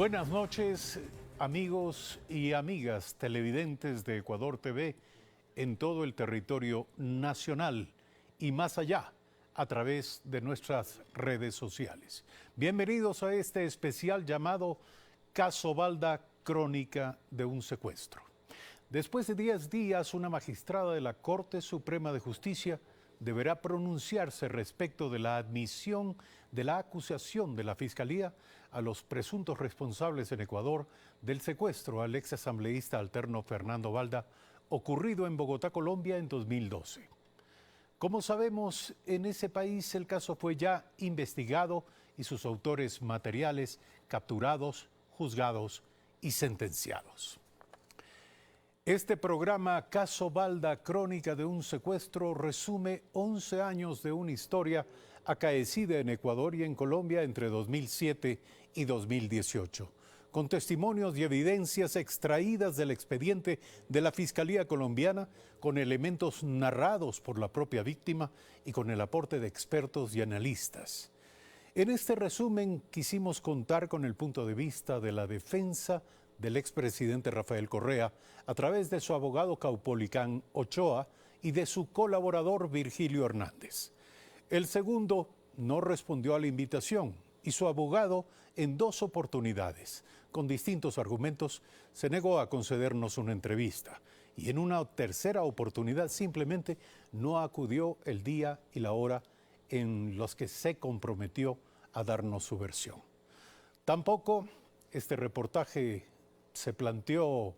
Buenas noches, amigos y amigas televidentes de Ecuador TV en todo el territorio nacional y más allá a través de nuestras redes sociales. Bienvenidos a este especial llamado Caso Balda, crónica de un secuestro. Después de 10 días, una magistrada de la Corte Suprema de Justicia deberá pronunciarse respecto de la admisión de la acusación de la Fiscalía a los presuntos responsables en Ecuador del secuestro al exasambleísta alterno Fernando Balda, ocurrido en Bogotá, Colombia, en 2012. Como sabemos, en ese país el caso fue ya investigado y sus autores materiales capturados, juzgados y sentenciados. Este programa Caso Balda, crónica de un secuestro, resume 11 años de una historia acaecida en Ecuador y en Colombia entre 2007 y 2018, con testimonios y evidencias extraídas del expediente de la Fiscalía colombiana, con elementos narrados por la propia víctima y con el aporte de expertos y analistas. En este resumen quisimos contar con el punto de vista de la defensa del expresidente Rafael Correa a través de su abogado Caupolicán Ochoa y de su colaborador Virgilio Hernández. El segundo no respondió a la invitación y su abogado, en 2 oportunidades, con distintos argumentos, se negó a concedernos una entrevista y en una tercera oportunidad simplemente no acudió el día y la hora en los que se comprometió a darnos su versión. Tampoco este reportaje se planteó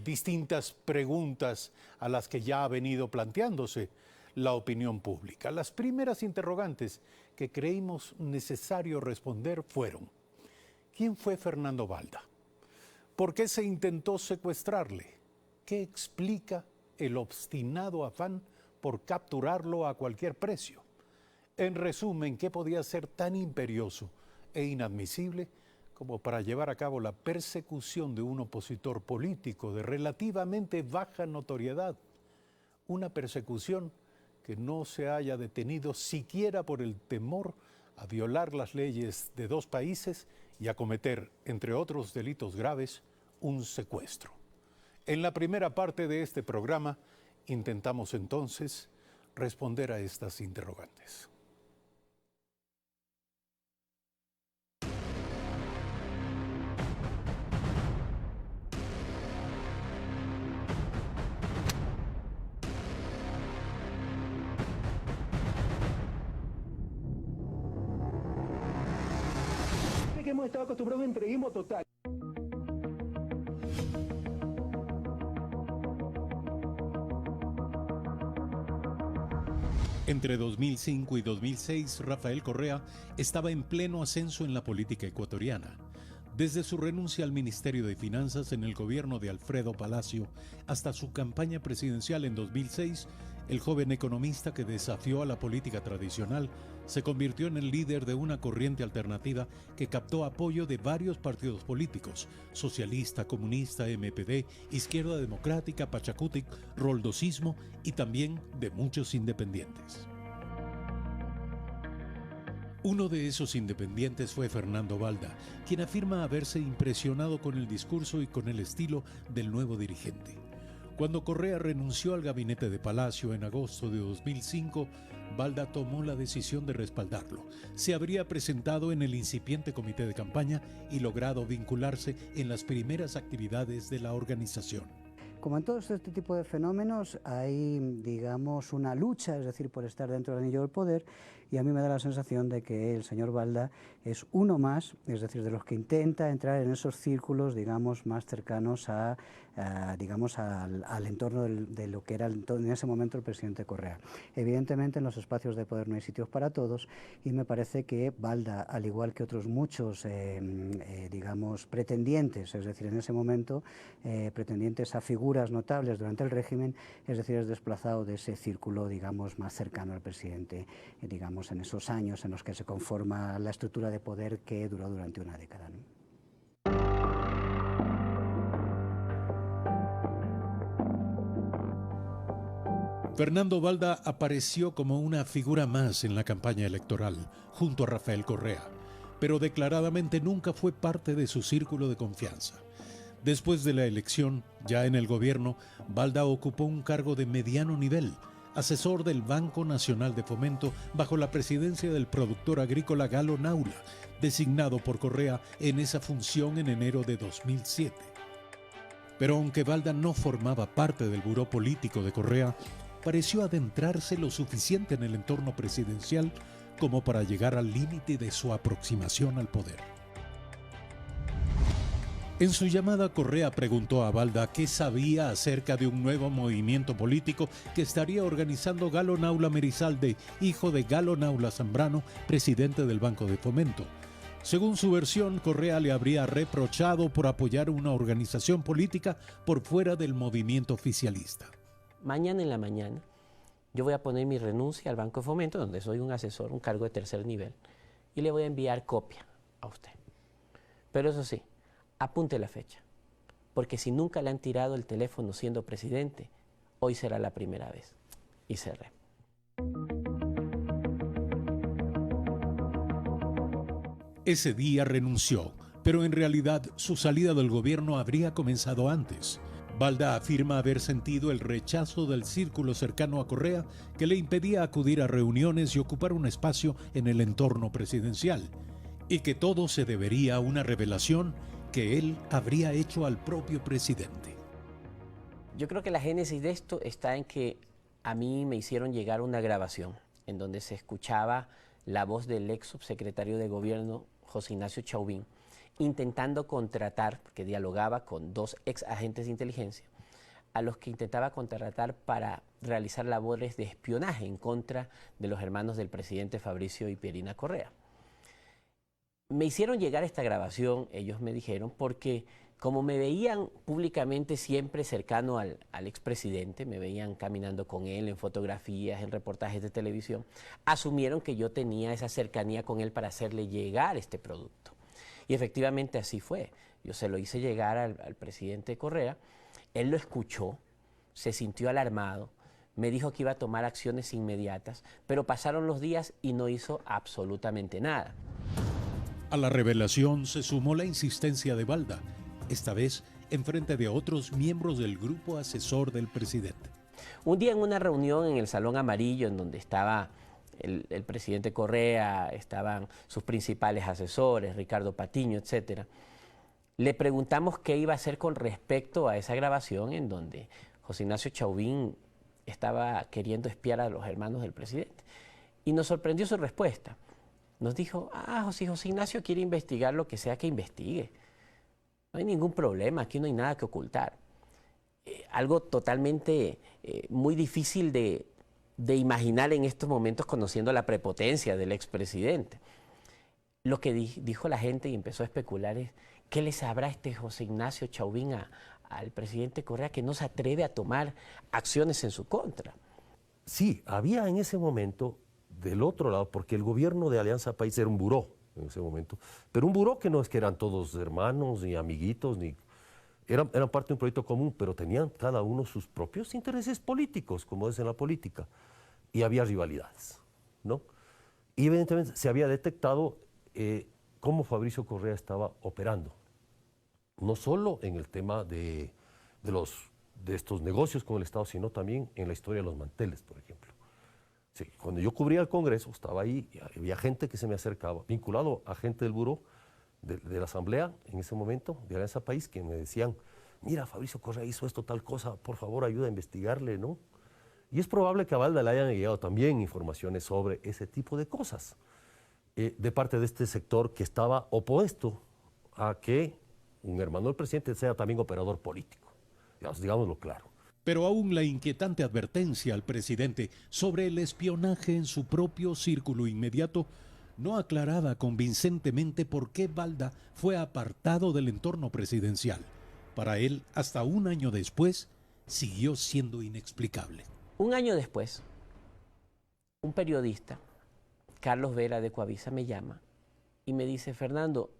distintas preguntas a las que ya ha venido planteándose la opinión pública. Las primeras interrogantes que creímos necesario responder fueron: ¿quién fue Fernando Balda? ¿Por qué se intentó secuestrarle? ¿Qué explica el obstinado afán por capturarlo a cualquier precio? En resumen, ¿qué podía ser tan imperioso e inadmisible como para llevar a cabo la persecución de un opositor político de relativamente baja notoriedad? Una persecución que no se haya detenido siquiera por el temor a violar las leyes de 2 países y a cometer, entre otros delitos graves, un secuestro. En la primera parte de este programa intentamos entonces responder a estas interrogantes. Que hemos estado acostumbrados a un entreguismo total. Entre 2005 y 2006, Rafael Correa estaba en pleno ascenso en la política ecuatoriana. Desde su renuncia al Ministerio de Finanzas en el gobierno de Alfredo Palacio hasta su campaña presidencial en 2006, el joven economista que desafió a la política tradicional se convirtió en el líder de una corriente alternativa que captó apoyo de varios partidos políticos: socialista, comunista, MPD, Izquierda Democrática, Pachacutic, Roldosismo y también de muchos independientes. Uno de esos independientes fue Fernando Balda, quien afirma haberse impresionado con el discurso y con el estilo del nuevo dirigente. Cuando Correa renunció al gabinete de Palacio en agosto de 2005, Balda tomó la decisión de respaldarlo. Se habría presentado en el incipiente comité de campaña y logrado vincularse en las primeras actividades de la organización. Como en todo este tipo de fenómenos hay, digamos, una lucha, es decir, por estar dentro del anillo del poder, y a mí me da la sensación de que el señor Balda es uno más, es decir, de los que intenta entrar en esos círculos, digamos, más cercanos digamos, al entorno de lo que era en ese momento el presidente Correa. Evidentemente en los espacios de poder no hay sitios para todos, y me parece que Balda, al igual que otros muchos, digamos, pretendientes, es decir, en ese momento, pretendientes a figuras notables durante el régimen, es decir, es desplazado de ese círculo, digamos, más cercano al presidente, digamos, en esos años en los que se conforma la estructura de poder que duró durante una década, ¿no? Fernando Balda apareció como una figura más en la campaña electoral, junto a Rafael Correa. pero declaradamente nunca fue parte de su círculo de confianza. Después de la elección, ya en el gobierno, Balda ocupó un cargo de mediano nivel, asesor del Banco Nacional de Fomento bajo la presidencia del productor agrícola Galo Naula, designado por Correa en esa función en enero de 2007. Pero aunque Balda no formaba parte del buró político de Correa, pareció adentrarse lo suficiente en el entorno presidencial como para llegar al límite de su aproximación al poder. En su llamada, Correa preguntó a Balda qué sabía acerca de un nuevo movimiento político que estaría organizando Galo Naula Merizalde, hijo de Galo Naula Zambrano, presidente del Banco de Fomento. Según su versión, Correa le habría reprochado por apoyar una organización política por fuera del movimiento oficialista. Mañana en la mañana yo voy a poner mi renuncia al Banco de Fomento, donde soy un asesor, un cargo de tercer nivel, y le voy a enviar copia a usted. Pero eso sí, apunte la fecha, porque si nunca le han tirado el teléfono siendo presidente, hoy será la primera vez. Y cerré. Ese día renunció, pero en realidad su salida del gobierno habría comenzado antes. Balda afirma haber sentido el rechazo del círculo cercano a Correa que le impedía acudir a reuniones y ocupar un espacio en el entorno presidencial, y que todo se debería a una revelación que él habría hecho al propio presidente. Yo creo que la génesis de esto está en que a mí me hicieron llegar una grabación en donde se escuchaba la voz del ex subsecretario de gobierno, José Ignacio Chauvin, intentando contratar, porque dialogaba con dos ex agentes de inteligencia, a los que intentaba contratar para realizar labores de espionaje en contra de los hermanos del presidente Fabricio y Pierina Correa. Me hicieron llegar esta grabación, ellos me dijeron, porque como me veían públicamente siempre cercano al expresidente, me veían caminando con él en fotografías, en reportajes de televisión, asumieron que yo tenía esa cercanía con él para hacerle llegar este producto. Y efectivamente así fue. Yo se lo hice llegar al presidente Correa, él lo escuchó, se sintió alarmado, me dijo que iba a tomar acciones inmediatas, pero pasaron los días y no hizo absolutamente nada. A la revelación se sumó la insistencia de Balda, esta vez en frente de otros miembros del grupo asesor del presidente. Un día en una reunión en el Salón Amarillo, en donde estaba el presidente Correa, estaban sus principales asesores, Ricardo Patiño, etc., le preguntamos qué iba a hacer con respecto a esa grabación en donde José Ignacio Chauvin estaba queriendo espiar a los hermanos del presidente. Y nos sorprendió su respuesta. Nos dijo, José Ignacio quiere investigar lo que sea que investigue. No hay ningún problema, aquí no hay nada que ocultar. Algo totalmente muy difícil de imaginar en estos momentos conociendo la prepotencia del expresidente. Lo que dijo la gente y empezó a especular es, ¿qué le sabrá este José Ignacio Chauvin al presidente Correa que no se atreve a tomar acciones en su contra? Sí, había en ese momento del otro lado, porque el gobierno de Alianza País era un buró en ese momento, pero un buró que no es que eran todos hermanos, ni amiguitos, ni eran parte de un proyecto común, pero tenían cada uno sus propios intereses políticos, como es en la política, y había rivalidades, ¿no? Y evidentemente se había detectado cómo Fabricio Correa estaba operando, no solo en el tema de estos negocios con el Estado, sino también en la historia de los manteles, por ejemplo. Sí, cuando yo cubría el Congreso, estaba ahí, y había gente que se me acercaba, vinculado a gente del buró de la Asamblea, en ese momento, de Alianza País, que me decían, mira, Fabricio Correa hizo esto, tal cosa, por favor, ayuda a investigarle, ¿no? Y es probable que a Balda le hayan llegado también informaciones sobre ese tipo de cosas, de parte de este sector que estaba opuesto a que un hermano del presidente sea también operador político, digámoslo claro. Pero aún la inquietante advertencia al presidente sobre el espionaje en su propio círculo inmediato no aclaraba convincentemente por qué Balda fue apartado del entorno presidencial. Para él, hasta un año después, siguió siendo inexplicable. Un año después, un periodista, Carlos Vera de Coavisa, me llama y me dice, Fernando,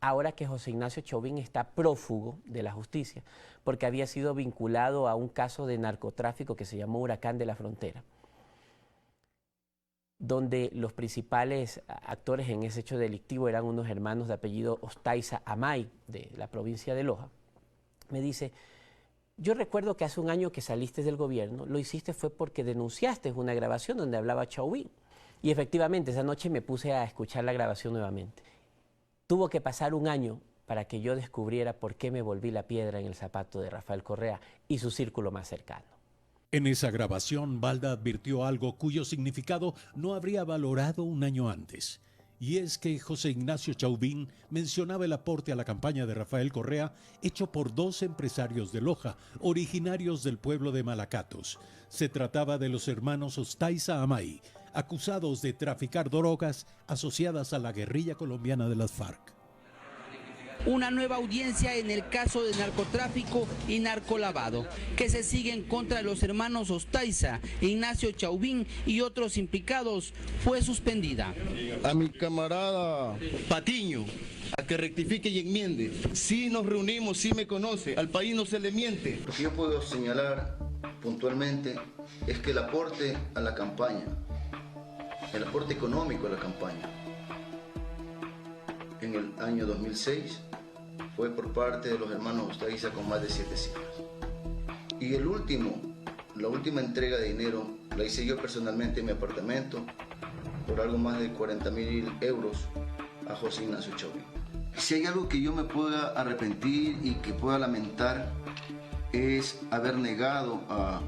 ahora que José Ignacio Chauvin está prófugo de la justicia, porque había sido vinculado a un caso de narcotráfico que se llamó Huracán de la Frontera. donde los principales actores en ese hecho delictivo eran unos hermanos de apellido Ostaiza Amay, de la provincia de Loja, me dice: yo recuerdo que hace un año que saliste del gobierno, lo hiciste fue porque denunciaste una grabación donde hablaba Chauvin. Y efectivamente, esa noche me puse a escuchar la grabación nuevamente. Tuvo que pasar un año para que yo descubriera por qué me volví la piedra en el zapato de Rafael Correa y su círculo más cercano. En esa grabación, Balda advirtió algo cuyo significado no habría valorado un año antes. Y es que José Ignacio Chauvin mencionaba el aporte a la campaña de Rafael Correa hecho por 2 empresarios de Loja, originarios del pueblo de Malacatos. Se trataba de los hermanos Ostaiza Amay, acusados de traficar drogas asociadas a la guerrilla colombiana de las FARC. Una nueva audiencia en el caso de narcotráfico y narcolavado, que se sigue en contra de los hermanos Ostaiza, Ignacio Chauvin y otros implicados, fue suspendida. A mi camarada Patiño, a que rectifique y enmiende. Sí nos reunimos, sí me conoce, al país no se le miente. Lo que yo puedo señalar puntualmente es que el aporte a la campaña, el aporte económico a la campaña, en el año 2006 fue por parte de los hermanos Ostaiza con más de 7 cifras. Y la última entrega de dinero la hice yo personalmente en mi apartamento por algo más de 40.000 euros a José Ignacio Chauvin. Si hay algo que yo me pueda arrepentir y que pueda lamentar es haber negado a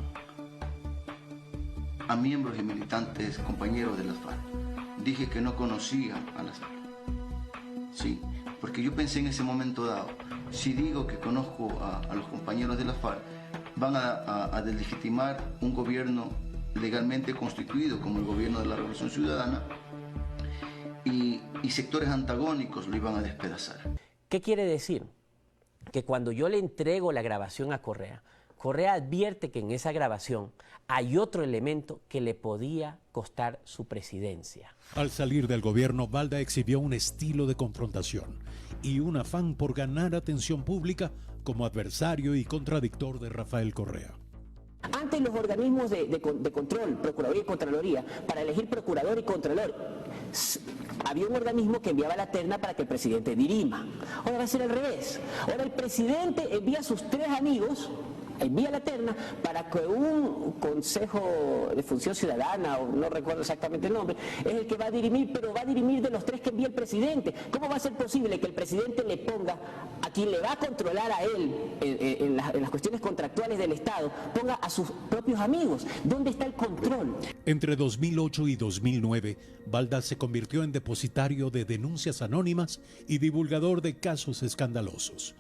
miembros y militantes, compañeros de las FARC. Dije que no conocía a las FARC. Sí, porque yo pensé en ese momento dado, si digo que conozco a los compañeros de la FARC, van a deslegitimar un gobierno legalmente constituido como el gobierno de la Revolución Ciudadana y sectores antagónicos lo iban a despedazar. ¿Qué quiere decir? Que cuando yo le entrego la grabación a Correa, Correa advierte que en esa grabación hay otro elemento que le podía costar su presidencia. Al salir del gobierno, Balda exhibió un estilo de confrontación y un afán por ganar atención pública como adversario y contradictor de Rafael Correa. Antes los organismos de control, Procuraduría y Contraloría, para elegir procurador y contralor, había un organismo que enviaba la terna para que el presidente dirima. Ahora va a ser al revés. Ahora el presidente envía a sus 3 amigos, envía la terna para que un consejo de función ciudadana, o no recuerdo exactamente el nombre, es el que va a dirimir, pero va a dirimir de los 3 que envía el presidente. ¿Cómo va a ser posible que el presidente le ponga a quien le va a controlar a él en las cuestiones contractuales del Estado, ponga a sus propios amigos? ¿Dónde está el control? Entre 2008 y 2009, Balda se convirtió en depositario de denuncias anónimas y divulgador de casos escandalosos.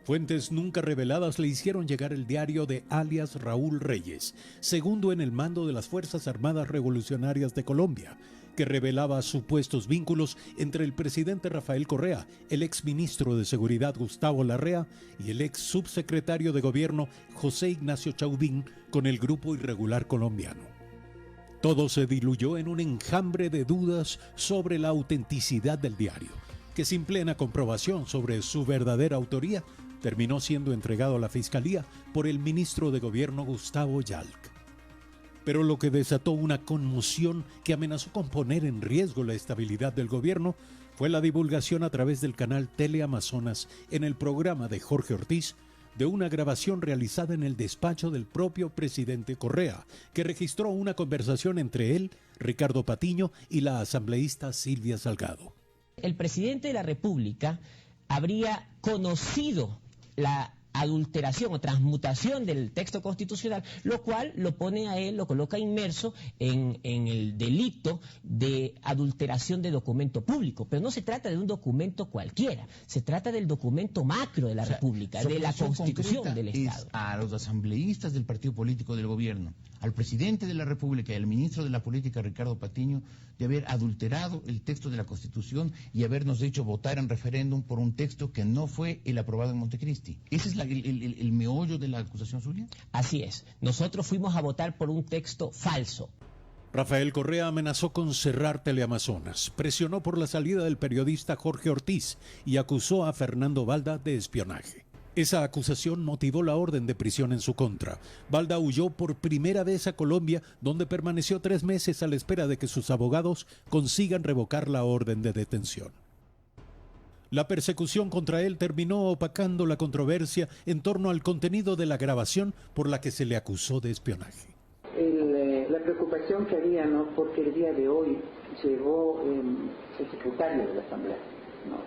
Fuentes nunca reveladas le hicieron llegar el diario de alias Raúl Reyes, segundo en el mando de las Fuerzas Armadas Revolucionarias de Colombia, que revelaba supuestos vínculos entre el presidente Rafael Correa, el exministro de Seguridad Gustavo Larrea y el ex subsecretario de Gobierno José Ignacio Chauvin con el grupo irregular colombiano. Todo se diluyó en un enjambre de dudas sobre la autenticidad del diario, que sin plena comprobación sobre su verdadera autoría, terminó siendo entregado a la Fiscalía por el ministro de Gobierno Gustavo Yalc. Pero lo que desató una conmoción que amenazó con poner en riesgo la estabilidad del gobierno fue la divulgación a través del canal Teleamazonas en el programa de Jorge Ortiz de una grabación realizada en el despacho del propio presidente Correa, que registró una conversación entre él, Ricardo Patiño y la asambleísta Silvia Salgado. El presidente de la República habría conocido la adulteración o transmutación del texto constitucional, lo cual lo pone a él, lo coloca inmerso en el delito de adulteración de documento público. Pero no se trata de un documento cualquiera, se trata del documento macro de la República, de la Constitución del Estado. A los asambleístas del partido político del gobierno, al presidente de la República y al ministro de la Política, Ricardo Patiño, de haber adulterado el texto de la Constitución y habernos hecho votar en referéndum por un texto que no fue el aprobado en Montecristi. ¿Ese es el meollo de la acusación suya? Así es. Nosotros fuimos a votar por un texto falso. Rafael Correa amenazó con cerrar Teleamazonas, presionó por la salida del periodista Jorge Ortiz y acusó a Fernando Balda de espionaje. Esa acusación motivó la orden de prisión en su contra. Balda huyó por primera vez a Colombia, donde permaneció 3 meses a la espera de que sus abogados consigan revocar la orden de detención. La persecución contra él terminó opacando la controversia en torno al contenido de la grabación por la que se le acusó de espionaje. La preocupación que había, ¿no? Porque el día de hoy llegó el secretario de la Asamblea, ¿no?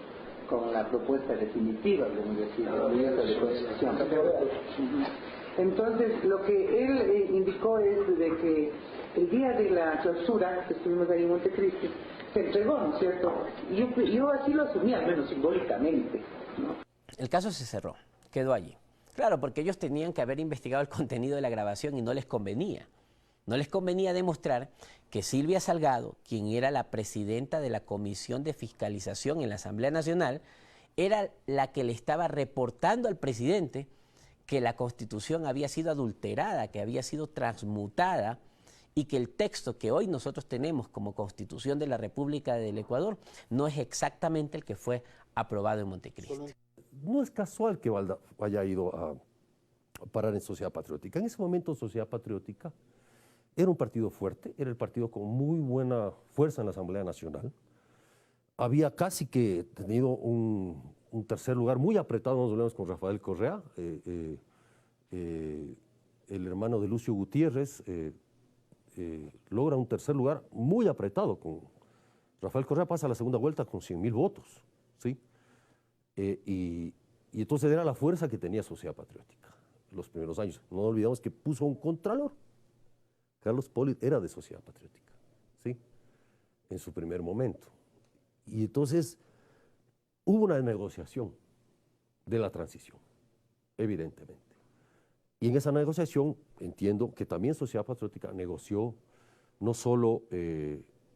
Con la propuesta definitiva de la Constitución. Entonces, lo que él indicó es de que el día de la clausura, que estuvimos ahí en Montecristi, se entregó, ¿no es cierto? Y yo así lo asumí, al menos simbólicamente, ¿no? El caso se cerró, quedó allí. Claro, porque ellos tenían que haber investigado el contenido de la grabación y no les convenía. No les convenía demostrar que Silvia Salgado, quien era la presidenta de la Comisión de Fiscalización en la Asamblea Nacional, era la que le estaba reportando al presidente que la Constitución había sido adulterada, que había sido transmutada y que el texto que hoy nosotros tenemos como Constitución de la República del Ecuador no es exactamente el que fue aprobado en Montecristi. No es casual que Balda haya ido a parar en Sociedad Patriótica. En ese momento Sociedad Patriótica era un partido fuerte, era el partido con muy buena fuerza en la Asamblea Nacional. Había casi que tenido un tercer lugar muy apretado, nos volvemos con Rafael Correa, el hermano de Lucio Gutiérrez, logra un tercer lugar muy apretado. Rafael Correa pasa a la segunda vuelta con 100.000 votos, ¿sí? Y entonces era la fuerza que tenía Sociedad Patriótica los primeros años. No olvidamos que puso un contralor. Carlos Polit era de Sociedad Patriótica, ¿sí? En su primer momento. Y entonces hubo una negociación de la transición, evidentemente. Y en esa negociación entiendo que también Sociedad Patriótica negoció no solo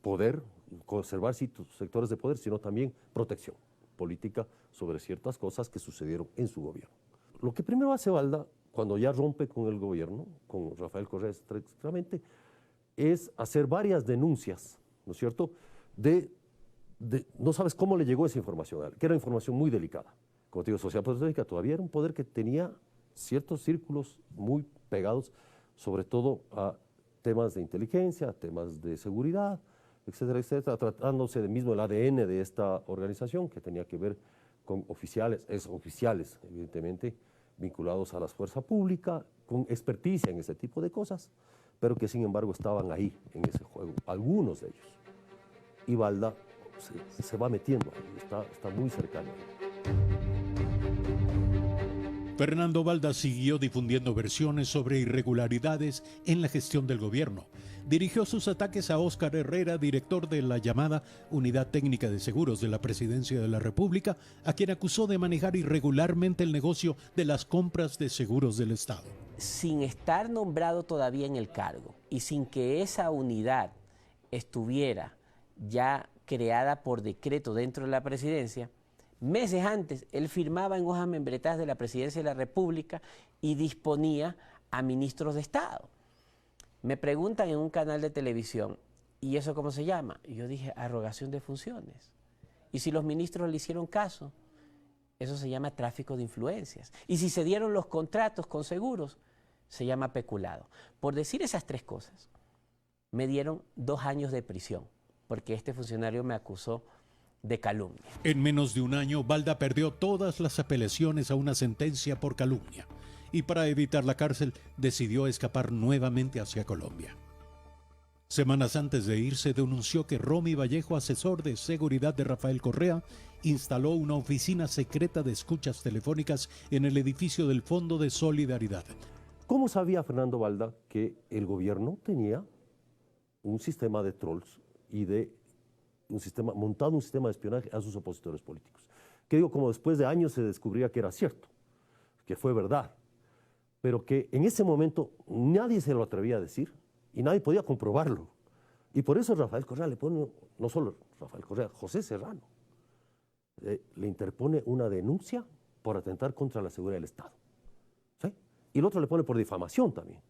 poder, conservar sectores de poder, sino también protección política sobre ciertas cosas que sucedieron en su gobierno. Lo que primero hace Balda, cuando ya rompe con el gobierno, con Rafael Correa estrictamente, es hacer varias denuncias, ¿no es cierto?, no sabes cómo le llegó esa información, que era información muy delicada. Como te digo, Sociedad Patriótica todavía era un poder que tenía ciertos círculos muy pegados, sobre todo a temas de inteligencia, temas de seguridad, etcétera, etcétera, tratándose del mismo el ADN de esta organización, que tenía que ver con oficiales, evidentemente, vinculados a la fuerza pública, con experticia en ese tipo de cosas, pero que sin embargo estaban ahí en ese juego, algunos de ellos. Y Balda se va metiendo ahí, está muy cercano. Fernando Balda siguió difundiendo versiones sobre irregularidades en la gestión del gobierno. Dirigió sus ataques a Óscar Herrera, director de la llamada Unidad Técnica de Seguros de la Presidencia de la República, a quien acusó de manejar irregularmente el negocio de las compras de seguros del Estado. Sin estar nombrado todavía en el cargo y sin que esa unidad estuviera ya creada por decreto dentro de la presidencia, meses antes él firmaba en hojas membretadas de la Presidencia de la República y disponía a ministros de Estado. Me preguntan en un canal de televisión, ¿y eso cómo se llama? Y yo dije, arrogación de funciones. Y si los ministros le hicieron caso, eso se llama tráfico de influencias. Y si se dieron los contratos con seguros, se llama peculado. Por decir esas tres cosas, me dieron 2 años de prisión, porque este funcionario me acusó de calumnia. En menos de un año, Balda perdió todas las apelaciones a una sentencia por calumnia y para evitar la cárcel decidió escapar nuevamente hacia Colombia. Semanas antes de irse denunció que Romy Vallejo, asesor de seguridad de Rafael Correa, instaló una oficina secreta de escuchas telefónicas en el edificio del Fondo de Solidaridad. ¿Cómo sabía Fernando Balda que el gobierno tenía un sistema de trolls y montado un sistema de espionaje a sus opositores políticos? Que digo, como después de años se descubría que era cierto, que fue verdad, pero que en ese momento nadie se lo atrevía a decir y nadie podía comprobarlo. Y por eso Rafael Correa le pone, no solo Rafael Correa, José Serrano, le interpone una denuncia por atentar contra la seguridad del Estado. ¿Sí? Y el otro le pone por difamación también.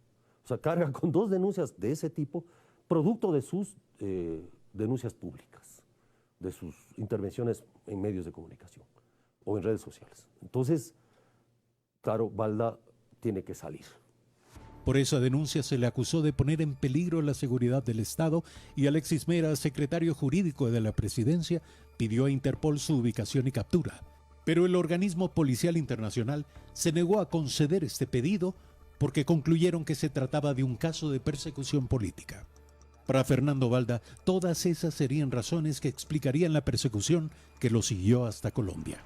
O sea, carga con 2 denuncias de ese tipo, producto de sus denuncias públicas, de sus intervenciones en medios de comunicación o en redes sociales. Entonces, claro, Balda tiene que salir. Por esa denuncia se le acusó de poner en peligro la seguridad del Estado y Alexis Mera, secretario jurídico de la presidencia, pidió a Interpol su ubicación y captura. Pero el organismo policial internacional se negó a conceder este pedido porque concluyeron que se trataba de un caso de persecución política. Para Fernando Balda, todas esas serían razones que explicarían la persecución que lo siguió hasta Colombia.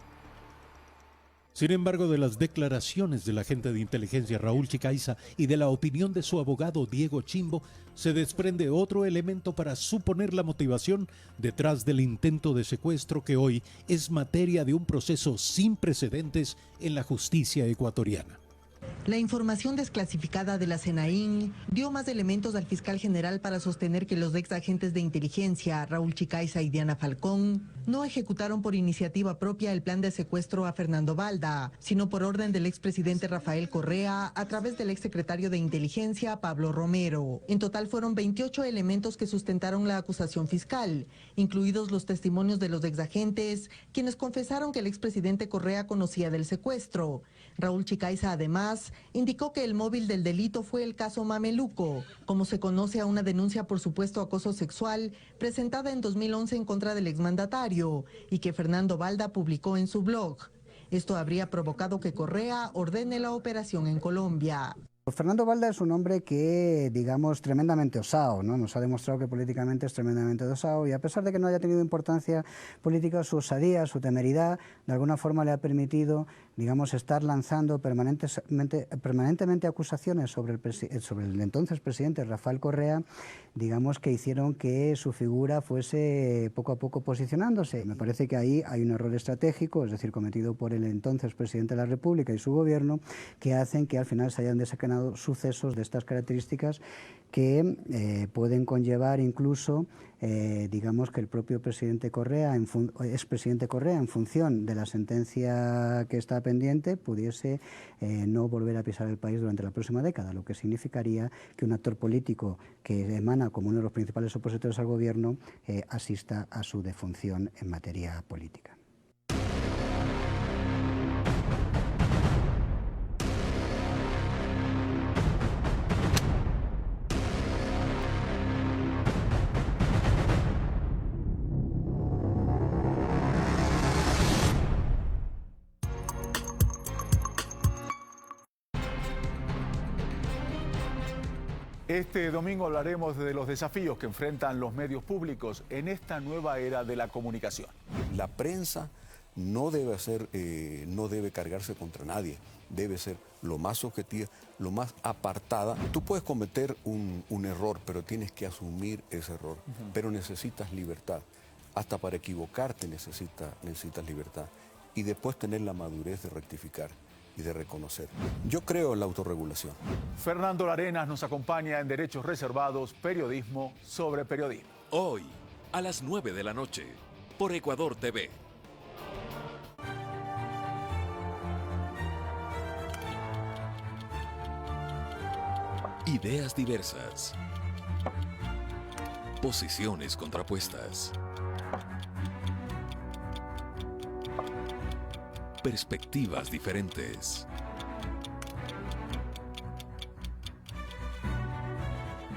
Sin embargo, de las declaraciones del agente de inteligencia Raúl Chicaiza y de la opinión de su abogado Diego Chimbo, se desprende otro elemento para suponer la motivación detrás del intento de secuestro que hoy es materia de un proceso sin precedentes en la justicia ecuatoriana. La información desclasificada de la SENAIN dio más elementos al fiscal general para sostener que los ex agentes de inteligencia, Raúl Chicaiza y Diana Falcón, no ejecutaron por iniciativa propia el plan de secuestro a Fernando Balda, sino por orden del expresidente Rafael Correa a través del exsecretario de inteligencia Pablo Romero. En total fueron 28 elementos que sustentaron la acusación fiscal, incluidos los testimonios de los ex agentes, quienes confesaron que el expresidente Correa conocía del secuestro. Raúl Chicaiza además indicó que el móvil del delito fue el caso Mameluco, como se conoce a una denuncia por supuesto acoso sexual presentada en 2011 en contra del exmandatario y que Fernando Balda publicó en su blog. Esto habría provocado que Correa ordene la operación en Colombia. Fernando Balda es un hombre que, digamos, tremendamente osado, ¿no? Nos ha demostrado que políticamente es tremendamente osado y a pesar de que no haya tenido importancia política, su osadía, su temeridad, de alguna forma le ha permitido, digamos, estar lanzando permanentemente acusaciones sobre el entonces presidente Rafael Correa, digamos, que hicieron que su figura fuese poco a poco posicionándose. Me parece que ahí hay un error estratégico, es decir, cometido por el entonces presidente de la República y su gobierno, que hacen que al final se hayan desencadenado sucesos de estas características que pueden conllevar incluso, digamos, que el propio presidente Correa, expresidente Correa, en función de la sentencia que está pendiente, pudiese no volver a pisar el país durante la próxima década, lo que significaría que un actor político que emana como uno de los principales opositores al gobierno asista a su defunción en materia política. Este domingo hablaremos de los desafíos que enfrentan los medios públicos en esta nueva era de la comunicación. La prensa no debe cargarse contra nadie, debe ser lo más objetiva, lo más apartada. Tú puedes cometer un error, pero tienes que asumir ese error, pero necesitas libertad. Hasta para equivocarte necesitas libertad y después tener la madurez de rectificar y de reconocer. Yo creo en la autorregulación. Fernando Larenas nos acompaña en Derechos Reservados, Periodismo sobre Periodismo. Hoy, a las 9 de la noche, por Ecuador TV. Ideas diversas. Posiciones contrapuestas. Perspectivas diferentes.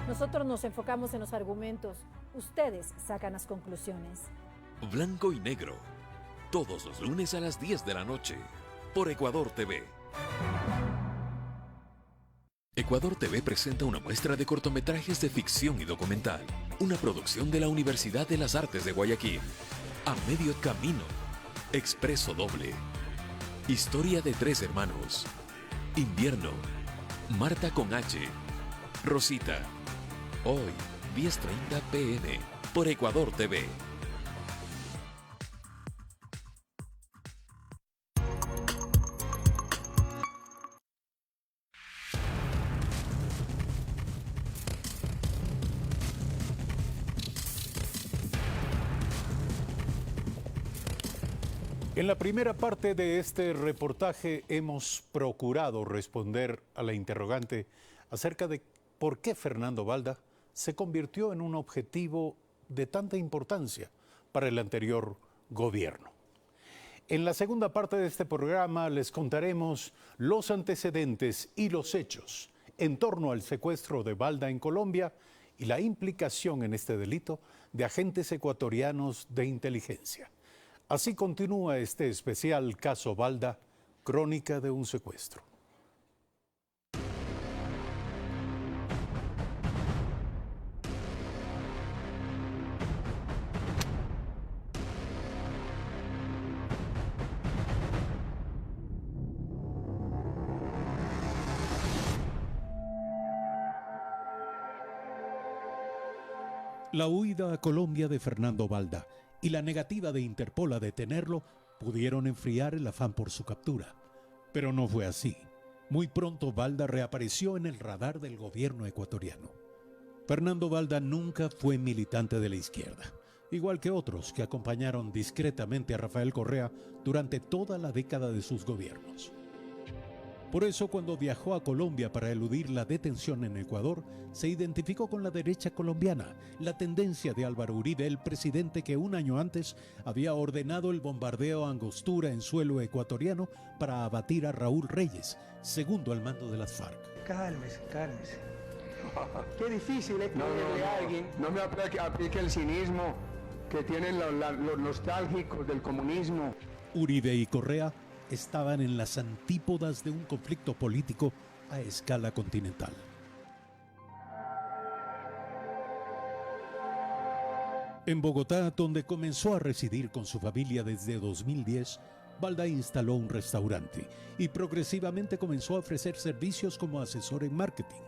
Nosotros nos enfocamos en los argumentos, ustedes sacan las conclusiones. Blanco y negro, todos los lunes a las 10 de la noche, por Ecuador TV. Ecuador TV presenta una muestra de cortometrajes de ficción y documental, una producción de la Universidad de las Artes de Guayaquil. A medio camino, Expreso Doble. Historia de 3 hermanos. Invierno. Marta con H. Rosita. Hoy, 10:30 p.m. por Ecuador TV. En la primera parte de este reportaje hemos procurado responder a la interrogante acerca de por qué Fernando Balda se convirtió en un objetivo de tanta importancia para el anterior gobierno. En la segunda parte de este programa les contaremos los antecedentes y los hechos en torno al secuestro de Balda en Colombia y la implicación en este delito de agentes ecuatorianos de inteligencia. Así continúa este especial Caso Balda, crónica de un secuestro. La huida a Colombia de Fernando Balda y la negativa de Interpol a detenerlo pudieron enfriar el afán por su captura. Pero no fue así. Muy pronto Balda reapareció en el radar del gobierno ecuatoriano. Fernando Balda nunca fue militante de la izquierda, igual que otros que acompañaron discretamente a Rafael Correa durante toda la década de sus gobiernos. Por eso, cuando viajó a Colombia para eludir la detención en Ecuador, se identificó con la derecha colombiana, la tendencia de Álvaro Uribe, el presidente que un año antes había ordenado el bombardeo a Angostura en suelo ecuatoriano para abatir a Raúl Reyes, segundo al mando de las FARC. Cálmese, cálmese. Qué difícil es creerle a alguien. No me aplique el cinismo que tienen los nostálgicos del comunismo. Uribe y Correa estaban en las antípodas de un conflicto político a escala continental. En Bogotá, donde comenzó a residir con su familia desde 2010, Balda instaló un restaurante y progresivamente comenzó a ofrecer servicios como asesor en marketing.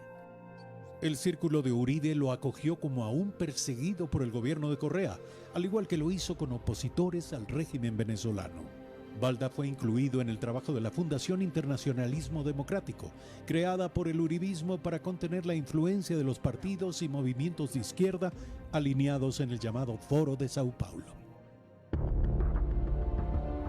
El círculo de Uribe lo acogió como a un perseguido por el gobierno de Correa, al igual que lo hizo con opositores al régimen venezolano. Balda fue incluido en el trabajo de la Fundación Internacionalismo Democrático, creada por el uribismo para contener la influencia de los partidos y movimientos de izquierda alineados en el llamado Foro de Sao Paulo.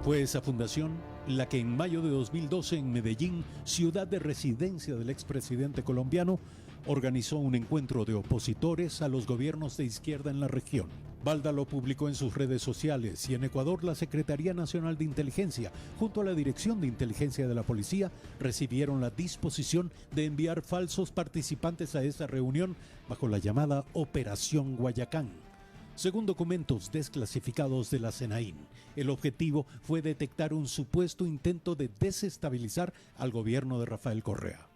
Fue esa fundación la que en mayo de 2012 en Medellín, ciudad de residencia del expresidente colombiano, organizó un encuentro de opositores a los gobiernos de izquierda en la región. Balda lo publicó en sus redes sociales y en Ecuador la Secretaría Nacional de Inteligencia, junto a la Dirección de Inteligencia de la Policía, recibieron la disposición de enviar falsos participantes a esa reunión bajo la llamada Operación Guayacán. Según documentos desclasificados de la SENAIN, el objetivo fue detectar un supuesto intento de desestabilizar al gobierno de Rafael Correa.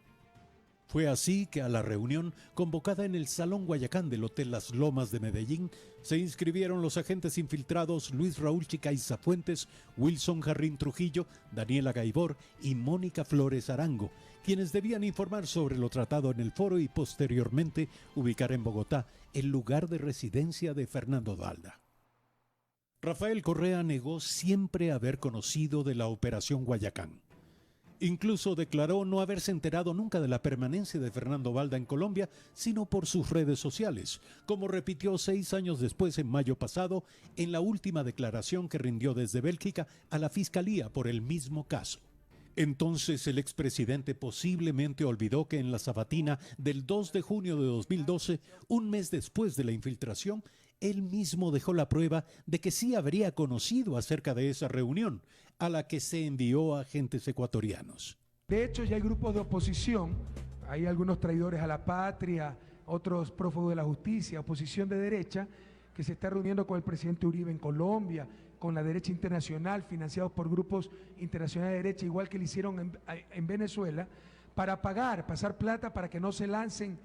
Fue así que a la reunión, convocada en el Salón Guayacán del Hotel Las Lomas de Medellín, se inscribieron los agentes infiltrados Luis Raúl Chicaiza Fuentes, Wilson Jarrín Trujillo, Daniela Gaibor y Mónica Flores Arango, quienes debían informar sobre lo tratado en el foro y posteriormente ubicar en Bogotá el lugar de residencia de Fernando Balda. Rafael Correa negó siempre haber conocido de la Operación Guayacán. Incluso declaró no haberse enterado nunca de la permanencia de Fernando Balda en Colombia, sino por sus redes sociales, como repitió 6 años después, en mayo pasado, en la última declaración que rindió desde Bélgica a la Fiscalía por el mismo caso. Entonces el expresidente posiblemente olvidó que en la sabatina del 2 de junio de 2012, un mes después de la infiltración, él mismo dejó la prueba de que sí habría conocido acerca de esa reunión, a la que se envió a agentes ecuatorianos. De hecho, ya hay grupos de oposición, hay algunos traidores a la patria, otros prófugos de la justicia, oposición de derecha, que se está reuniendo con el presidente Uribe en Colombia, con la derecha internacional, financiados por grupos internacionales de derecha, igual que lo hicieron en Venezuela, para pasar plata para que no se lancen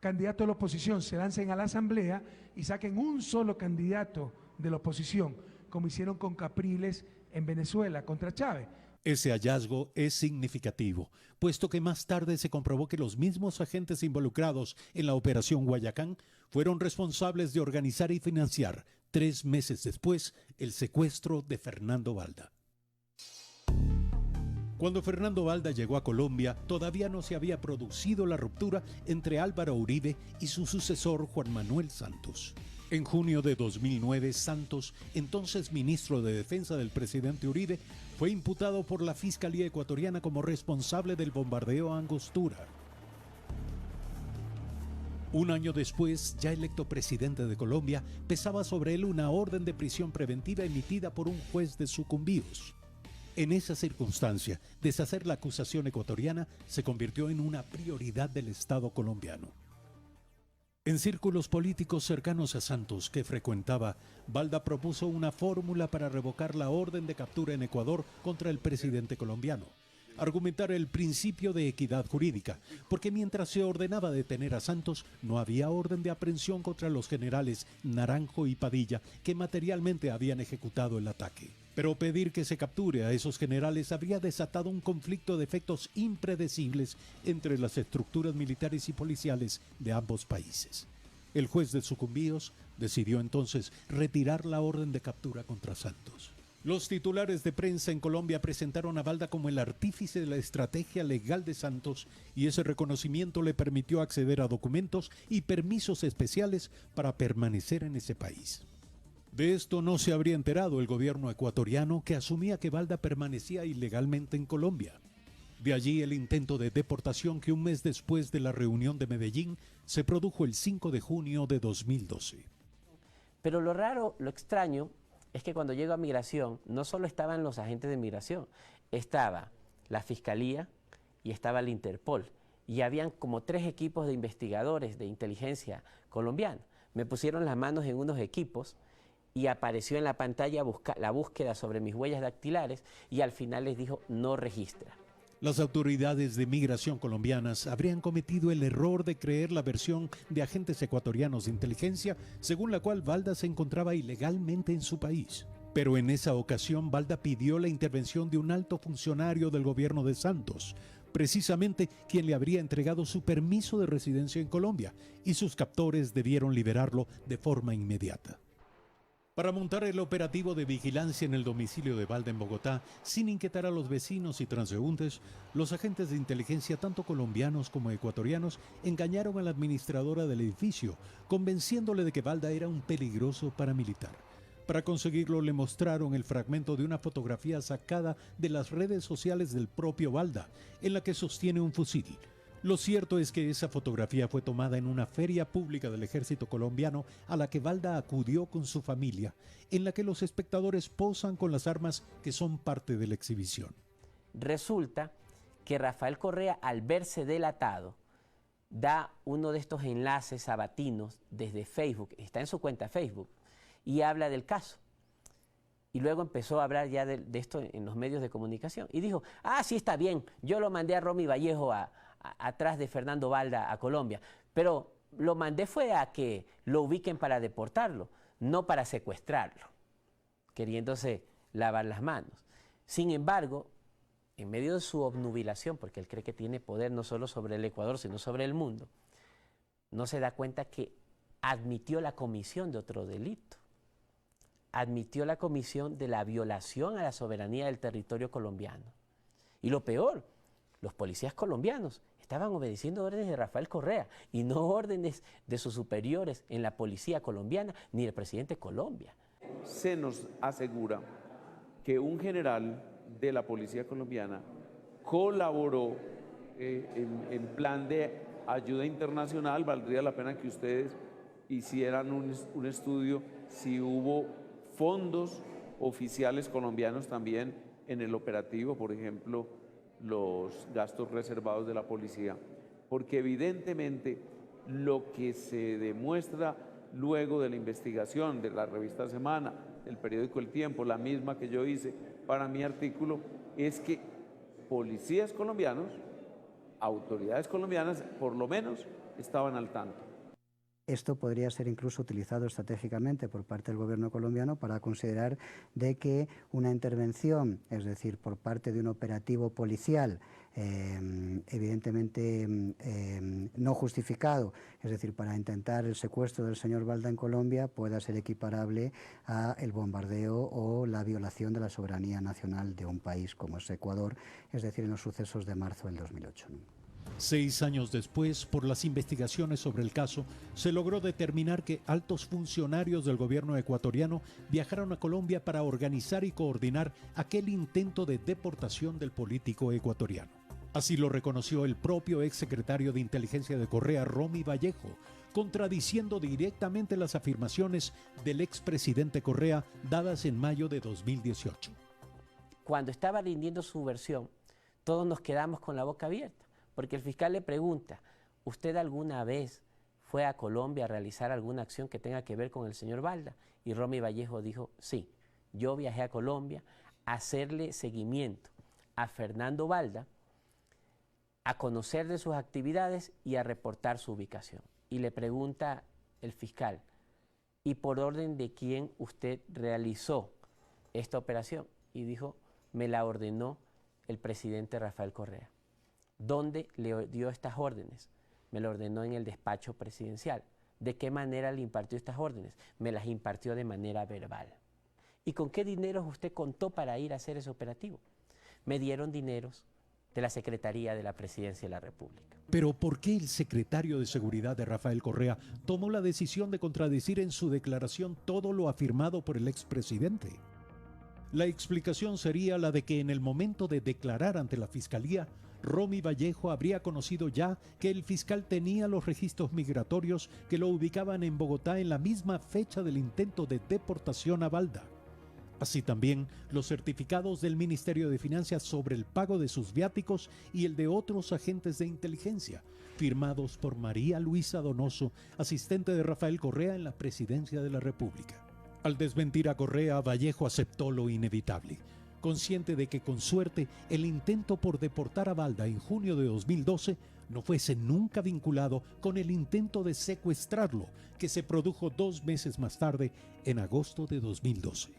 candidatos de la oposición, se lancen a la asamblea y saquen un solo candidato de la oposición, como hicieron con Capriles en Venezuela contra Chávez. Ese hallazgo es significativo, puesto que más tarde se comprobó que los mismos agentes involucrados en la Operación Guayacán fueron responsables de organizar y financiar, 3 meses después, el secuestro de Fernando Balda. Cuando Fernando Balda llegó a Colombia, todavía no se había producido la ruptura entre Álvaro Uribe y su sucesor Juan Manuel Santos. En junio de 2009, Santos, entonces ministro de Defensa del presidente Uribe, fue imputado por la Fiscalía ecuatoriana como responsable del bombardeo a Angostura. Un año después, ya electo presidente de Colombia, pesaba sobre él una orden de prisión preventiva emitida por un juez de Sucumbíos. En esa circunstancia, deshacer la acusación ecuatoriana se convirtió en una prioridad del Estado colombiano. En círculos políticos cercanos a Santos que frecuentaba, Balda propuso una fórmula para revocar la orden de captura en Ecuador contra el presidente colombiano. Argumentar el principio de equidad jurídica, porque mientras se ordenaba detener a Santos, no había orden de aprehensión contra los generales Naranjo y Padilla, que materialmente habían ejecutado el ataque. Pero pedir que se capture a esos generales habría desatado un conflicto de efectos impredecibles entre las estructuras militares y policiales de ambos países. El juez de Sucumbíos decidió entonces retirar la orden de captura contra Santos. Los titulares de prensa en Colombia presentaron a Balda como el artífice de la estrategia legal de Santos y ese reconocimiento le permitió acceder a documentos y permisos especiales para permanecer en ese país. De esto no se habría enterado el gobierno ecuatoriano, que asumía que Balda permanecía ilegalmente en Colombia. De allí el intento de deportación que un mes después de la reunión de Medellín se produjo el 5 de junio de 2012. Pero lo raro, lo extraño, es que cuando llego a migración, no solo estaban los agentes de migración, estaba la Fiscalía y estaba el Interpol. Y habían como 3 equipos de investigadores de inteligencia colombiana. Me pusieron las manos en unos equipos y apareció en la pantalla la búsqueda sobre mis huellas dactilares y al final les dijo no registra. Las autoridades de migración colombianas habrían cometido el error de creer la versión de agentes ecuatorianos de inteligencia, según la cual Balda se encontraba ilegalmente en su país. Pero en esa ocasión Balda pidió la intervención de un alto funcionario del gobierno de Santos, precisamente quien le habría entregado su permiso de residencia en Colombia, y sus captores debieron liberarlo de forma inmediata. Para montar el operativo de vigilancia en el domicilio de Balda en Bogotá, sin inquietar a los vecinos y transeúntes, los agentes de inteligencia, tanto colombianos como ecuatorianos, engañaron a la administradora del edificio, convenciéndole de que Balda era un peligroso paramilitar. Para conseguirlo, le mostraron el fragmento de una fotografía sacada de las redes sociales del propio Balda, en la que sostiene un fusil. Lo cierto es que esa fotografía fue tomada en una feria pública del ejército colombiano a la que Balda acudió con su familia, en la que los espectadores posan con las armas que son parte de la exhibición. Resulta que Rafael Correa, al verse delatado, da uno de estos enlaces sabatinos desde Facebook, está en su cuenta Facebook, y habla del caso. Y luego empezó a hablar ya de esto en los medios de comunicación. Y dijo, sí está bien, yo lo mandé a Romy Vallejo atrás de Fernando Balda a Colombia, pero lo mandé fue a que lo ubiquen para deportarlo, no para secuestrarlo, queriéndose lavar las manos. Sin embargo, en medio de su obnubilación, porque él cree que tiene poder no solo sobre el Ecuador, sino sobre el mundo, no se da cuenta que admitió la comisión de otro delito. Admitió la comisión de la violación a la soberanía del territorio colombiano. Y lo peor, los policías colombianos estaban obedeciendo órdenes de Rafael Correa y no órdenes de sus superiores en la policía colombiana ni del presidente de Colombia. Se nos asegura que un general de la policía colombiana colaboró en plan de ayuda internacional. Valdría la pena que ustedes hicieran un estudio si hubo fondos oficiales colombianos también en el operativo, por ejemplo, los gastos reservados de la policía, porque evidentemente lo que se demuestra luego de la investigación de la revista Semana, el periódico El Tiempo, la misma que yo hice para mi artículo, es que policías colombianos, autoridades colombianas, por lo menos estaban al tanto. Esto podría ser incluso utilizado estratégicamente por parte del gobierno colombiano para considerar de que una intervención, es decir, por parte de un operativo policial, evidentemente no justificado, es decir, para intentar el secuestro del señor Balda en Colombia, pueda ser equiparable a el bombardeo o la violación de la soberanía nacional de un país como es Ecuador, es decir, en los sucesos de marzo del 2008. 6 años después, por las investigaciones sobre el caso, se logró determinar que altos funcionarios del gobierno ecuatoriano viajaron a Colombia para organizar y coordinar aquel intento de deportación del político ecuatoriano. Así lo reconoció el propio exsecretario de Inteligencia de Correa, Romy Vallejo, contradiciendo directamente las afirmaciones del expresidente Correa dadas en mayo de 2018. Cuando estaba rindiendo su versión, todos nos quedamos con la boca abierta, porque el fiscal le pregunta, ¿usted alguna vez fue a Colombia a realizar alguna acción que tenga que ver con el señor Balda? Y Romy Vallejo dijo, sí, yo viajé a Colombia a hacerle seguimiento a Fernando Balda, a conocer de sus actividades y a reportar su ubicación. Y le pregunta el fiscal, ¿y por orden de quién usted realizó esta operación? Y dijo, me la ordenó el presidente Rafael Correa. ¿Dónde le dio estas órdenes? Me lo ordenó en el despacho presidencial. ¿De qué manera le impartió estas órdenes? Me las impartió de manera verbal. ¿Y con qué dineros usted contó para ir a hacer ese operativo? Me dieron dineros de la Secretaría de la Presidencia de la República. Pero ¿por qué el secretario de Seguridad de Rafael Correa tomó la decisión de contradecir en su declaración todo lo afirmado por el expresidente? La explicación sería la de que en el momento de declarar ante la Fiscalía, Romy Vallejo habría conocido ya que el fiscal tenía los registros migratorios que lo ubicaban en Bogotá en la misma fecha del intento de deportación a Balda. Así también los certificados del Ministerio de Finanzas sobre el pago de sus viáticos y el de otros agentes de inteligencia, firmados por María Luisa Donoso, asistente de Rafael Correa en la Presidencia de la República. Al desmentir a Correa, Vallejo aceptó lo inevitable, consciente de que con suerte el intento por deportar a Balda en junio de 2012 no fuese nunca vinculado con el intento de secuestrarlo, que se produjo 2 meses más tarde, en agosto de 2012.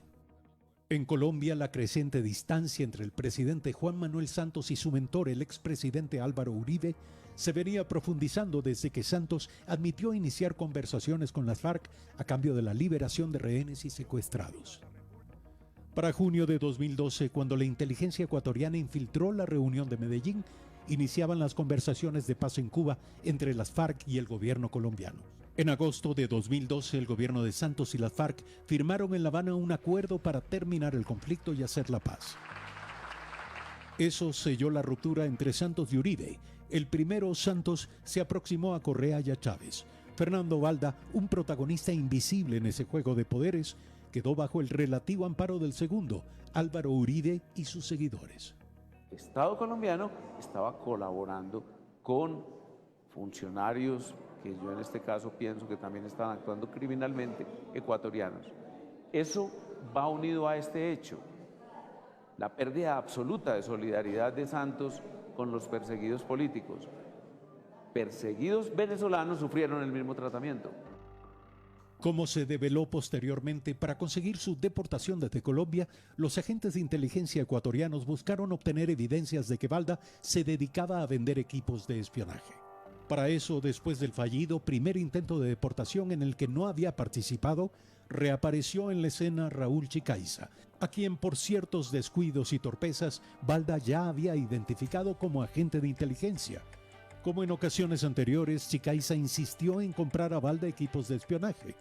En Colombia, la creciente distancia entre el presidente Juan Manuel Santos y su mentor, el expresidente Álvaro Uribe, se venía profundizando desde que Santos admitió iniciar conversaciones con las FARC a cambio de la liberación de rehenes y secuestrados. Para junio de 2012, cuando la inteligencia ecuatoriana infiltró la reunión de Medellín, iniciaban las conversaciones de paz en Cuba entre las FARC y el gobierno colombiano. En agosto de 2012, el gobierno de Santos y las FARC firmaron en La Habana un acuerdo para terminar el conflicto y hacer la paz. Eso selló la ruptura entre Santos y Uribe. El primero, Santos, se aproximó a Correa y a Chávez. Fernando Balda, un protagonista invisible en ese juego de poderes, quedó bajo el relativo amparo del segundo, Álvaro Uribe y sus seguidores. El Estado colombiano estaba colaborando con funcionarios que yo en este caso pienso que también están actuando criminalmente, ecuatorianos. Eso va unido a este hecho, la pérdida absoluta de solidaridad de Santos con los perseguidos políticos. Perseguidos venezolanos sufrieron el mismo tratamiento. Como se develó posteriormente, para conseguir su deportación desde Colombia, los agentes de inteligencia ecuatorianos buscaron obtener evidencias de que Balda se dedicaba a vender equipos de espionaje. Para eso, después del fallido primer intento de deportación en el que no había participado, reapareció en la escena Raúl Chicaiza, a quien por ciertos descuidos y torpezas Balda ya había identificado como agente de inteligencia. Como en ocasiones anteriores, Chicaiza insistió en comprar a Balda equipos de espionaje.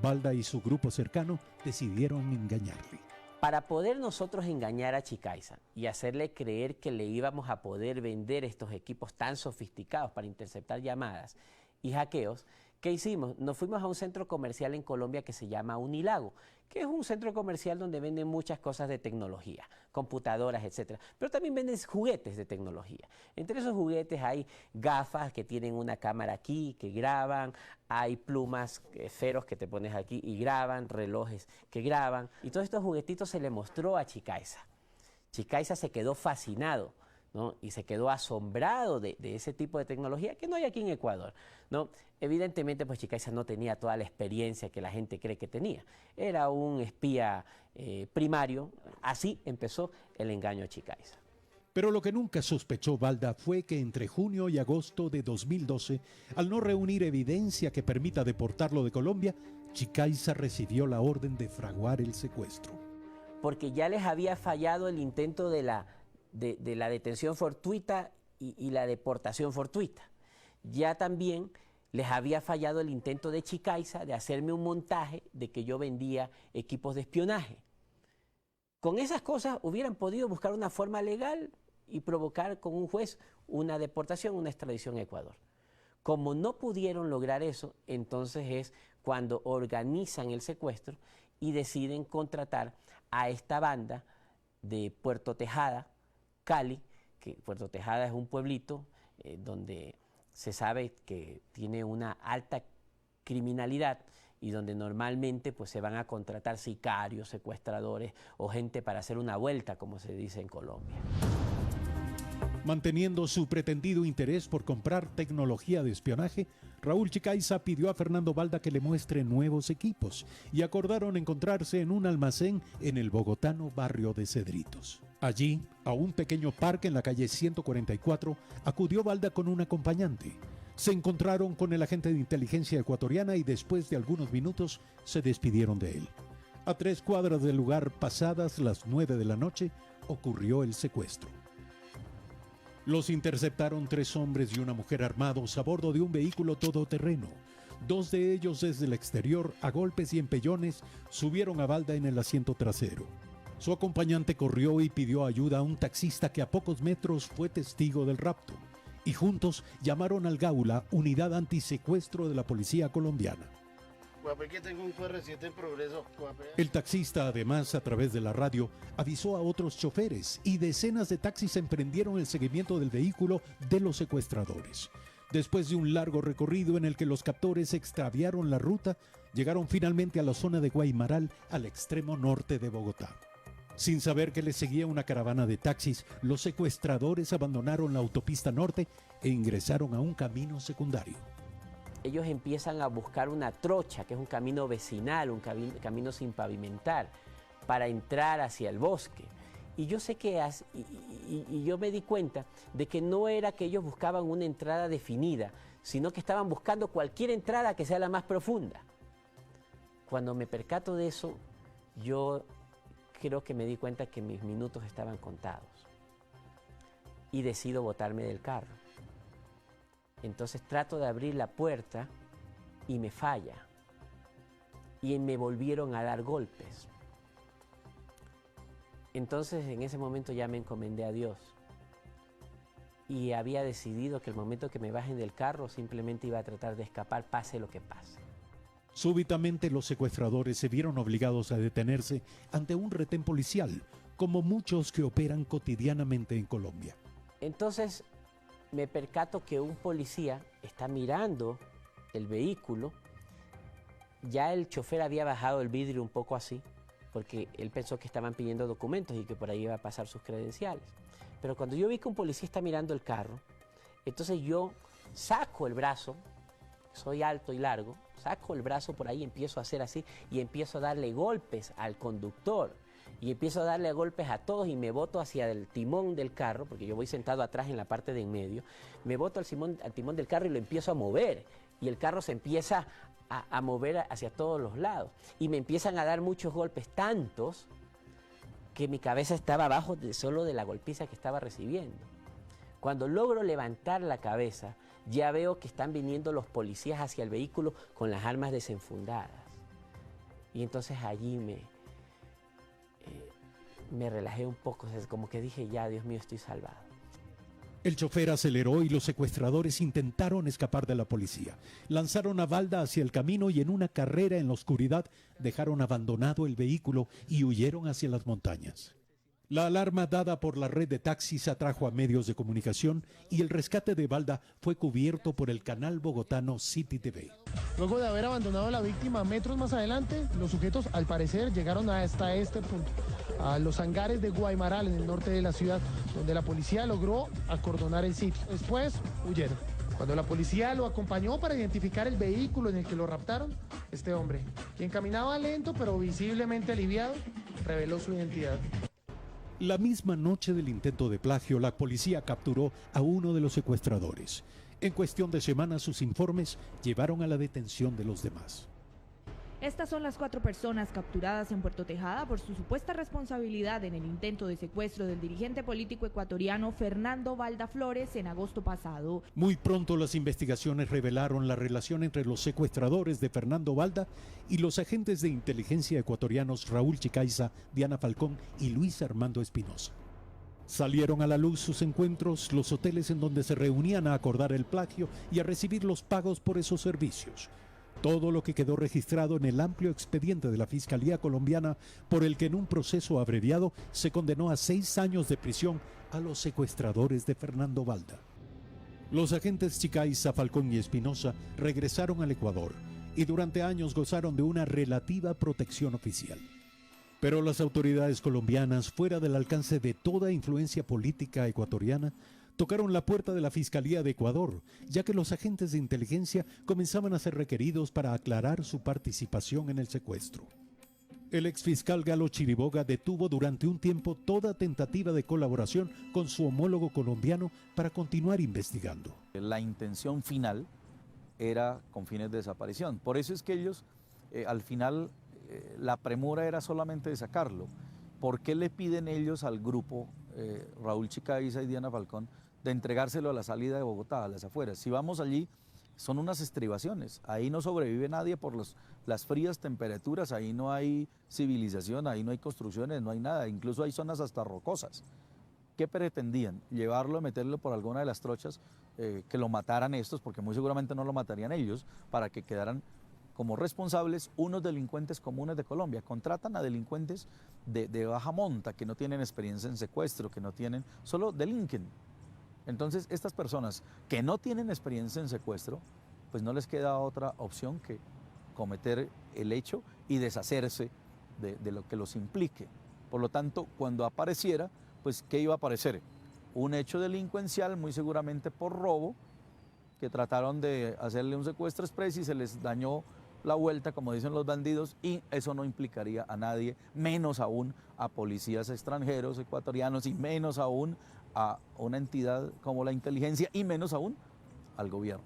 Balda y su grupo cercano decidieron engañarle. Para poder nosotros engañar a Chicaiza y hacerle creer que le íbamos a poder vender estos equipos tan sofisticados para interceptar llamadas y hackeos, ¿qué hicimos? Nos fuimos a un centro comercial en Colombia que se llama Unilago, que es un centro comercial donde venden muchas cosas de tecnología, computadoras, etcétera, pero también venden juguetes de tecnología. Entre esos juguetes hay gafas que tienen una cámara aquí, que graban, hay plumas, esferos que te pones aquí y graban, relojes que graban, y todos estos juguetitos se le mostró a Chicaiza. Chicaiza se quedó fascinado, ¿no? Y se quedó asombrado de ese tipo de tecnología que no hay aquí en Ecuador, ¿no? Evidentemente, pues Chicaiza no tenía toda la experiencia que la gente cree que tenía. Era un espía primario. Así empezó el engaño a Chicaiza. Pero lo que nunca sospechó Balda fue que entre junio y agosto de 2012, al no reunir evidencia que permita deportarlo de Colombia, Chicaiza recibió la orden de fraguar el secuestro. Porque ya les había fallado el intento de la detención fortuita y la deportación fortuita. Ya también les había fallado el intento de Chicaiza de hacerme un montaje de que yo vendía equipos de espionaje. Con esas cosas hubieran podido buscar una forma legal y provocar con un juez una deportación, una extradición a Ecuador. Como no pudieron lograr eso, entonces es cuando organizan el secuestro y deciden contratar a esta banda de Puerto Tejada, Cali, que Puerto Tejada es un pueblito donde se sabe que tiene una alta criminalidad y donde normalmente pues, se van a contratar sicarios, secuestradores o gente para hacer una vuelta, como se dice en Colombia. Manteniendo su pretendido interés por comprar tecnología de espionaje, Raúl Chicaiza pidió a Fernando Balda que le muestre nuevos equipos y acordaron encontrarse en un almacén en el bogotano barrio de Cedritos. Allí, a un pequeño parque en la calle 144, acudió Balda con un acompañante. Se encontraron con el agente de inteligencia ecuatoriana y después de algunos minutos se despidieron de él. A 3 cuadras del lugar, pasadas las 9 de la noche, ocurrió el secuestro. Los interceptaron 3 hombres y una mujer armados a bordo de un vehículo todoterreno. 2 de ellos desde el exterior, a golpes y empellones, subieron a Balda en el asiento trasero. Su acompañante corrió y pidió ayuda a un taxista que a pocos metros fue testigo del rapto. Y juntos llamaron al Gaula, unidad antisecuestro de la policía colombiana. El taxista, además, a través de la radio, avisó a otros choferes y decenas de taxis emprendieron el seguimiento del vehículo de los secuestradores. Después de un largo recorrido en el que los captores extraviaron la ruta, llegaron finalmente a la zona de Guaymaral, al extremo norte de Bogotá. Sin saber que les seguía una caravana de taxis, los secuestradores abandonaron la autopista norte e ingresaron a un camino secundario. Ellos empiezan a buscar una trocha, que es un camino vecinal, un camino sin pavimentar, para entrar hacia el bosque. Y yo sé que, y yo me di cuenta de que no era que ellos buscaban una entrada definida, sino que estaban buscando cualquier entrada que sea la más profunda. Cuando me percato de eso, yo creo que me di cuenta que mis minutos estaban contados. Y decido botarme del carro. Entonces trato de abrir la puerta y me falla. Y me volvieron a dar golpes. Entonces en ese momento ya me encomendé a Dios. Y había decidido que el momento que me bajen del carro simplemente iba a tratar de escapar, pase lo que pase. Súbitamente los secuestradores se vieron obligados a detenerse ante un retén policial, como muchos que operan cotidianamente en Colombia. Entonces me percato que un policía está mirando el vehículo. Ya el chofer había bajado el vidrio un poco así, porque él pensó que estaban pidiendo documentos y que por ahí iba a pasar sus credenciales. Pero cuando yo vi que un policía está mirando el carro, entonces yo saco el brazo, soy alto y largo, saco el brazo por ahí, empiezo a hacer así y empiezo a darle golpes al conductor. Y empiezo a darle golpes a todos y me boto hacia el timón del carro, porque yo voy sentado atrás en la parte de en medio, me boto al timón del carro y lo empiezo a mover. Y el carro se empieza a mover hacia todos los lados. Y me empiezan a dar muchos golpes, tantos, que mi cabeza estaba abajo solo de la golpiza que estaba recibiendo. Cuando logro levantar la cabeza, ya veo que están viniendo los policías hacia el vehículo con las armas desenfundadas. Y entonces allí me relajé un poco, como que dije, ya, Dios mío, estoy salvado. El chofer aceleró y los secuestradores intentaron escapar de la policía. Lanzaron a Balda hacia el camino y en una carrera en la oscuridad dejaron abandonado el vehículo y huyeron hacia las montañas. La alarma dada por la red de taxis atrajo a medios de comunicación y el rescate de Balda fue cubierto por el canal bogotano City TV. Luego de haber abandonado a la víctima metros más adelante, los sujetos al parecer llegaron hasta este punto, a los hangares de Guaymaral en el norte de la ciudad, donde la policía logró acordonar el sitio. Después huyeron. Cuando la policía lo acompañó para identificar el vehículo en el que lo raptaron, este hombre, quien caminaba lento pero visiblemente aliviado, reveló su identidad. La misma noche del intento de plagio, la policía capturó a uno de los secuestradores. En cuestión de semanas, sus informes llevaron a la detención de los demás. Estas son las 4 personas capturadas en Puerto Tejada por su supuesta responsabilidad en el intento de secuestro del dirigente político ecuatoriano Fernando Balda Flores en agosto pasado. Muy pronto las investigaciones revelaron la relación entre los secuestradores de Fernando Balda y los agentes de inteligencia ecuatorianos Raúl Chicaiza, Diana Falcón y Luis Armando Espinosa. Salieron a la luz sus encuentros, los hoteles en donde se reunían a acordar el plagio y a recibir los pagos por esos servicios. Todo lo que quedó registrado en el amplio expediente de la Fiscalía colombiana, por el que en un proceso abreviado se condenó a 6 años de prisión a los secuestradores de Fernando Balda. Los agentes Chicaiza, Falcón y Espinosa regresaron al Ecuador y durante años gozaron de una relativa protección oficial. Pero las autoridades colombianas, fuera del alcance de toda influencia política ecuatoriana, tocaron la puerta de la Fiscalía de Ecuador, ya que los agentes de inteligencia comenzaban a ser requeridos para aclarar su participación en el secuestro. El exfiscal Galo Chiriboga detuvo durante un tiempo toda tentativa de colaboración con su homólogo colombiano para continuar investigando. La intención final era con fines de desaparición. Por eso es que ellos, al final, la premura era solamente de sacarlo. ¿Por qué le piden ellos al grupo, Raúl Chicaiza y Diana Falcón, de entregárselo a la salida de Bogotá, a las afueras? Si vamos allí, son unas estribaciones. Ahí no sobrevive nadie por las frías temperaturas, ahí no hay civilización, ahí no hay construcciones, no hay nada. Incluso hay zonas hasta rocosas. ¿Qué pretendían? Llevarlo, meterlo por alguna de las trochas, que lo mataran estos, porque muy seguramente no lo matarían ellos, para que quedaran como responsables unos delincuentes comunes de Colombia. Contratan a delincuentes de baja monta, que no tienen experiencia en secuestro, que no tienen, solo delinquen. Entonces, estas personas que no tienen experiencia en secuestro, pues no les queda otra opción que cometer el hecho y deshacerse de lo que los implique. Por lo tanto, cuando apareciera, pues ¿qué iba a aparecer? Un hecho delincuencial, muy seguramente por robo, que trataron de hacerle un secuestro express y se les dañó la vuelta, como dicen los bandidos, y eso no implicaría a nadie, menos aún a policías extranjeros, ecuatorianos, y menos aún a una entidad como la inteligencia, y menos aún al gobierno.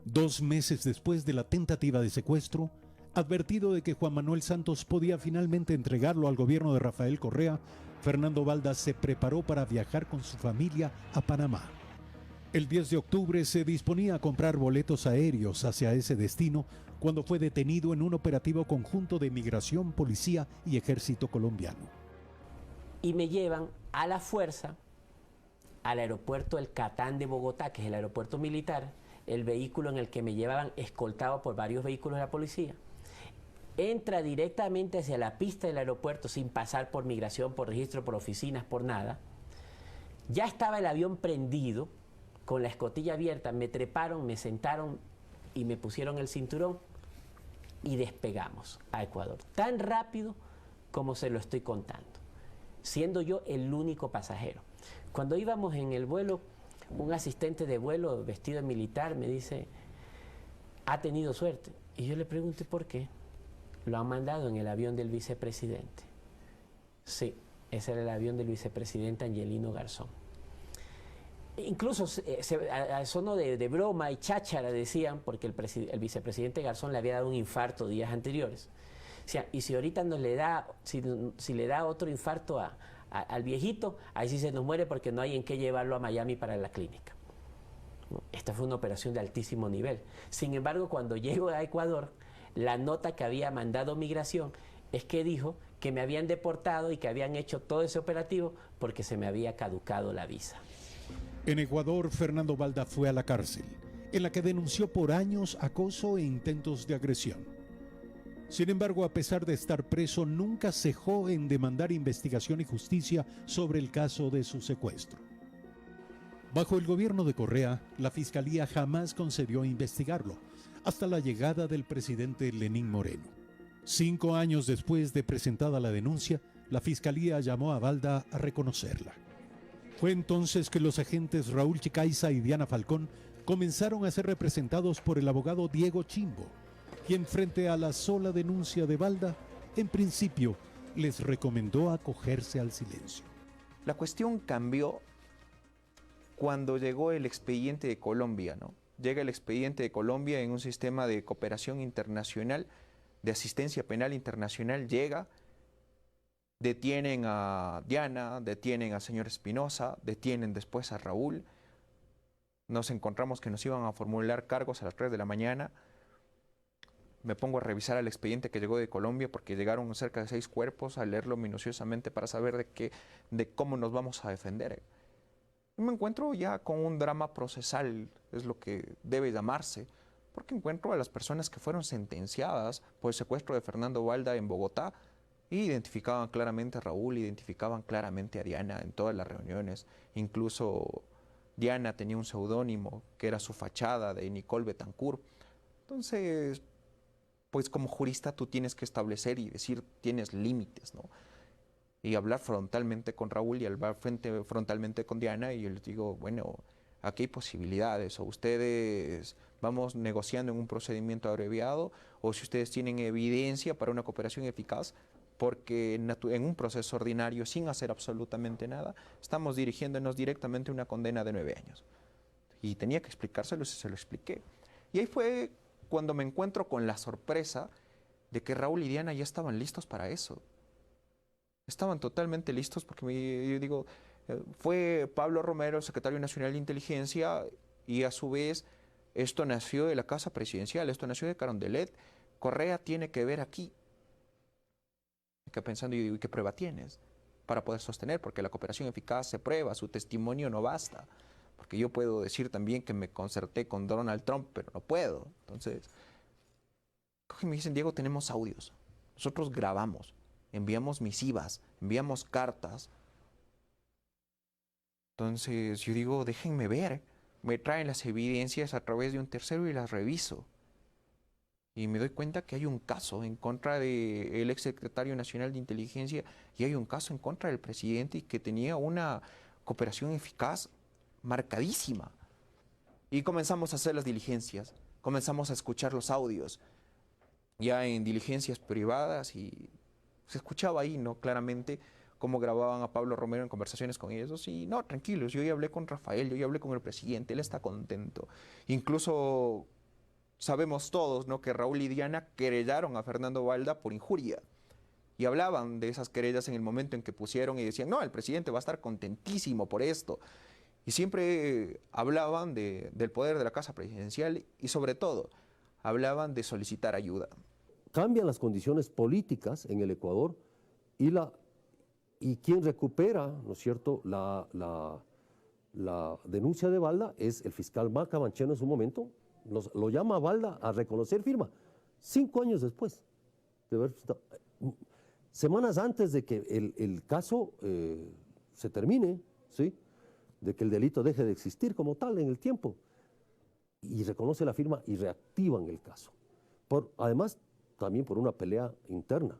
2 meses después de la tentativa de secuestro, advertido de que Juan Manuel Santos podía finalmente entregarlo al gobierno de Rafael Correa, Fernando Balda se preparó para viajar con su familia a Panamá. El 10 de octubre se disponía a comprar boletos aéreos hacia ese destino cuando fue detenido en un operativo conjunto de Migración, Policía y Ejército colombiano. Y me llevan a la fuerza al aeropuerto El Catán de Bogotá, que es el aeropuerto militar, el vehículo en el que me llevaban escoltado por varios vehículos de la policía. Entra directamente hacia la pista del aeropuerto sin pasar por migración, por registro, por oficinas, por nada. Ya estaba el avión prendido, con la escotilla abierta, me treparon, me sentaron y me pusieron el cinturón y despegamos a Ecuador. Tan rápido como se lo estoy contando, siendo yo el único pasajero. Cuando íbamos en el vuelo, un asistente de vuelo vestido de militar me dice, ha tenido suerte. Y yo le pregunté por qué. Lo han mandado en el avión del vicepresidente. Sí, ese era el avión del vicepresidente Angelino Garzón. Incluso a sono de broma y cháchara decían, porque el vicepresidente Garzón le había dado un infarto días anteriores. O sea, y si ahorita nos le da, si le da otro infarto al viejito, ahí sí se nos muere porque no hay en qué llevarlo a Miami para la clínica. Esta fue una operación de altísimo nivel. Sin embargo, cuando llego a Ecuador, la nota que había mandado Migración es que dijo que me habían deportado y que habían hecho todo ese operativo porque se me había caducado la visa. En Ecuador, Fernando Balda fue a la cárcel, en la que denunció por años acoso e intentos de agresión. Sin embargo, a pesar de estar preso, nunca cejó en demandar investigación y justicia sobre el caso de su secuestro. Bajo el gobierno de Correa, la Fiscalía jamás concedió investigarlo, hasta la llegada del presidente Lenín Moreno. 5 años después de presentada la denuncia, la Fiscalía llamó a Balda a reconocerla. Fue entonces que los agentes Raúl Chicaiza y Diana Falcón comenzaron a ser representados por el abogado Diego Chimbo, quien frente a la sola denuncia de Balda, en principio les recomendó acogerse al silencio. La cuestión cambió cuando llegó el expediente de Colombia, ¿no? Llega el expediente de Colombia en un sistema de cooperación internacional, de asistencia penal internacional, llega, detienen a Diana, detienen al señor Espinosa, detienen después a Raúl. Nos encontramos que nos iban a formular cargos a las 3 de la mañana. me pongo a revisar el expediente que llegó de Colombia, porque llegaron cerca de 6 cuerpos, a leerlo minuciosamente para saber de cómo nos vamos a defender. Y me encuentro ya con un drama procesal, es lo que debe llamarse, porque encuentro a las personas que fueron sentenciadas por el secuestro de Fernando Balda en Bogotá, y identificaban claramente a Raúl, identificaban claramente a Diana en todas las reuniones. Incluso Diana tenía un seudónimo que era su fachada, de Nicole Betancourt. Entonces, pues como jurista tú tienes que establecer y decir, tienes límites, ¿no? Y hablar frontalmente con Raúl y hablar frontalmente con Diana, y yo les digo, bueno, aquí hay posibilidades, o ustedes vamos negociando en un procedimiento abreviado, o si ustedes tienen evidencia para una cooperación eficaz, porque en un proceso ordinario, sin hacer absolutamente nada, estamos dirigiéndonos directamente a una condena de 9 años. Y tenía que explicárselo y se lo expliqué. Y ahí fue cuando me encuentro con la sorpresa de que Raúl y Diana ya estaban listos para eso. Estaban totalmente listos, porque yo digo, fue Pablo Romero, el secretario nacional de inteligencia, y a su vez esto nació de la Casa Presidencial, esto nació de Carondelet. Correa tiene que ver aquí. Que pensando, yo digo, ¿y qué prueba tienes para poder sostener? Porque la cooperación eficaz se prueba, su testimonio no basta. Porque yo puedo decir también que me concerté con Donald Trump, pero no puedo. Entonces, cogen y me dicen, Diego, tenemos audios. Nosotros grabamos, enviamos misivas, enviamos cartas. Entonces, yo digo, déjenme ver. Me traen las evidencias a través de un tercero y las reviso. Y me doy cuenta que hay un caso en contra del exsecretario nacional de inteligencia, y hay un caso en contra del presidente, y que tenía una cooperación eficaz marcadísima. Y comenzamos a hacer las diligencias, comenzamos a escuchar los audios, ya en diligencias privadas, y se escuchaba ahí, ¿no? Claramente cómo grababan a Pablo Romero en conversaciones con ellos. Y no, tranquilos, yo ya hablé con Rafael, yo ya hablé con el presidente, él está contento. Incluso sabemos todos, ¿no?, que Raúl y Diana querellaron a Fernando Balda por injuria. Y hablaban de esas querellas en el momento en que pusieron y decían, no, el presidente va a estar contentísimo por esto. Y siempre hablaban del poder de la Casa Presidencial, y sobre todo hablaban de solicitar ayuda. Cambian las condiciones políticas en el Ecuador, y quien recupera, ¿no es cierto?, la denuncia de Balda es el fiscal Maca Mancheno en su momento. Lo llama a Balda a reconocer firma, 5 años después de haber, semanas antes de que el caso se termine, ¿sí?, de que el delito deje de existir como tal en el tiempo, y reconoce la firma y reactivan el caso. Además, también por una pelea interna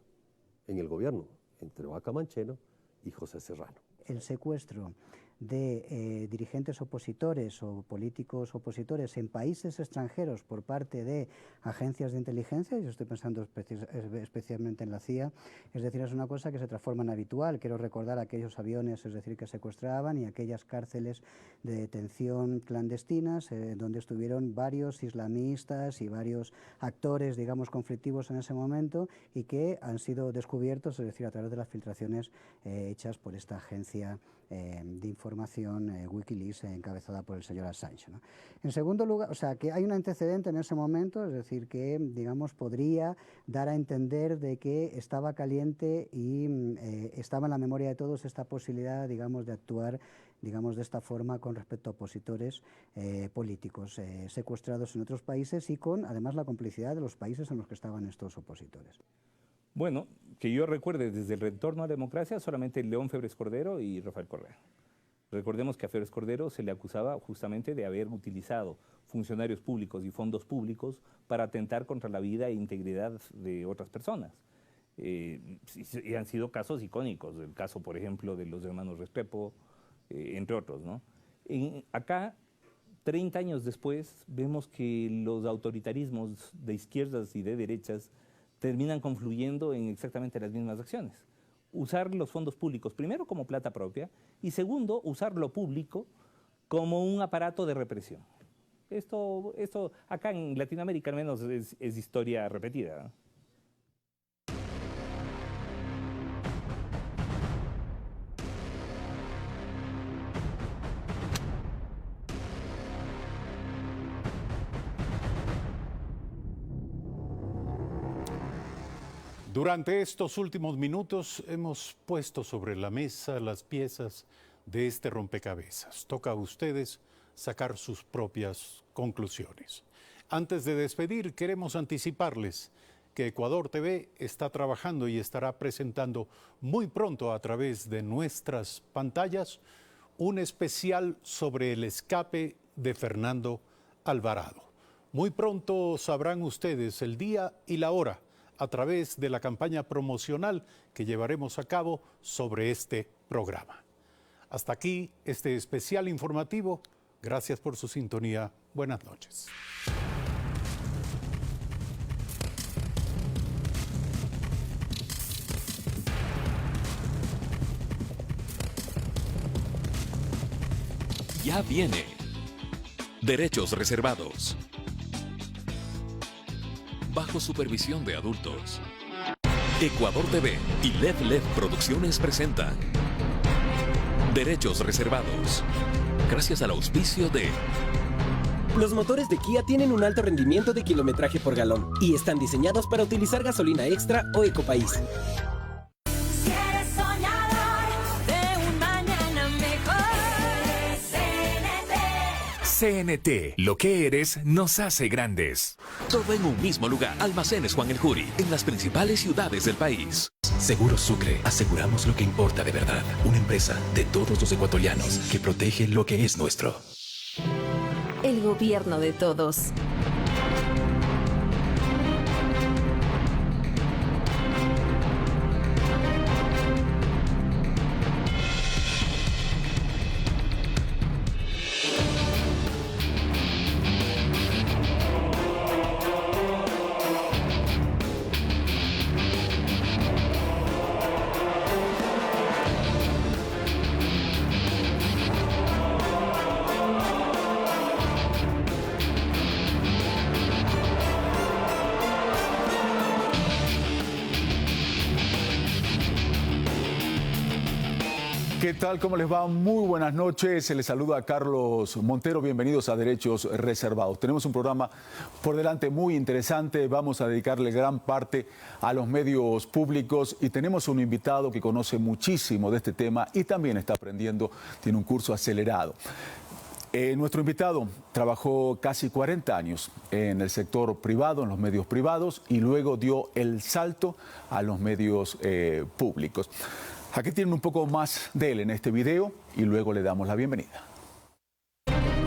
en el gobierno entre Maca Mancheno y José Serrano. El secuestro de dirigentes opositores o políticos opositores en países extranjeros por parte de agencias de inteligencia, yo estoy pensando especialmente en la CIA, es decir, es una cosa que se transforma en habitual. Quiero recordar aquellos aviones, es decir, que secuestraban, y aquellas cárceles de detención clandestinas donde estuvieron varios islamistas y varios actores, digamos, conflictivos en ese momento, y que han sido descubiertos, es decir, a través de las filtraciones hechas por esta agencia de información Wikileaks, encabezada por el señor Assange, ¿no? En segundo lugar, o sea, que hay un antecedente en ese momento, es decir, que, digamos, podría dar a entender de que estaba caliente y estaba en la memoria de todos esta posibilidad, digamos, de actuar, digamos, de esta forma con respecto a opositores políticos secuestrados en otros países, y con, además, la complicidad de los países en los que estaban estos opositores. Bueno, que yo recuerde, desde el retorno a la democracia, solamente León Febres Cordero y Rafael Correa. Recordemos que a Febres Cordero se le acusaba justamente de haber utilizado funcionarios públicos y fondos públicos para atentar contra la vida e integridad de otras personas. Y han sido casos icónicos, el caso, por ejemplo, de los hermanos Restrepo, entre otros, ¿no? Acá, 30 años después, vemos que los autoritarismos de izquierdas y de derechas terminan confluyendo en exactamente las mismas acciones. Usar los fondos públicos, primero como plata propia, y segundo, usar lo público como un aparato de represión. Esto acá en Latinoamérica al menos es historia repetida, ¿no? Durante estos últimos minutos hemos puesto sobre la mesa las piezas de este rompecabezas. Toca a ustedes sacar sus propias conclusiones. Antes de despedir, queremos anticiparles que Ecuador TV está trabajando y estará presentando muy pronto a través de nuestras pantallas un especial sobre el escape de Fernando Alvarado. Muy pronto sabrán ustedes el día y la hora a través de la campaña promocional que llevaremos a cabo sobre este programa. Hasta aquí este especial informativo. Gracias por su sintonía. Buenas noches. Ya viene. Derechos reservados. Bajo supervisión de adultos. Ecuador TV y LED Producciones presentan Derechos reservados. Gracias al auspicio de... Los motores de Kia tienen un alto rendimiento de kilometraje por galón y están diseñados para utilizar gasolina extra o Ecopaís. CNT, lo que eres nos hace grandes. Todo en un mismo lugar. Almacenes Juan el Jury, en las principales ciudades del país. Seguros Sucre, aseguramos lo que importa de verdad. Una empresa de todos los ecuatorianos que protege lo que es nuestro. El gobierno de todos. ¿Qué tal? ¿Cómo les va? Muy buenas noches. Se les saluda a Carlos Montero. Bienvenidos a Derechos Reservados. Tenemos un programa por delante muy interesante. Vamos a dedicarle gran parte a los medios públicos y tenemos un invitado que conoce muchísimo de este tema y también está aprendiendo, tiene un curso acelerado. Nuestro invitado trabajó casi 40 años en el sector privado, en los medios privados, y luego dio el salto a los medios públicos. Aquí tienen un poco más de él en este video y luego le damos la bienvenida.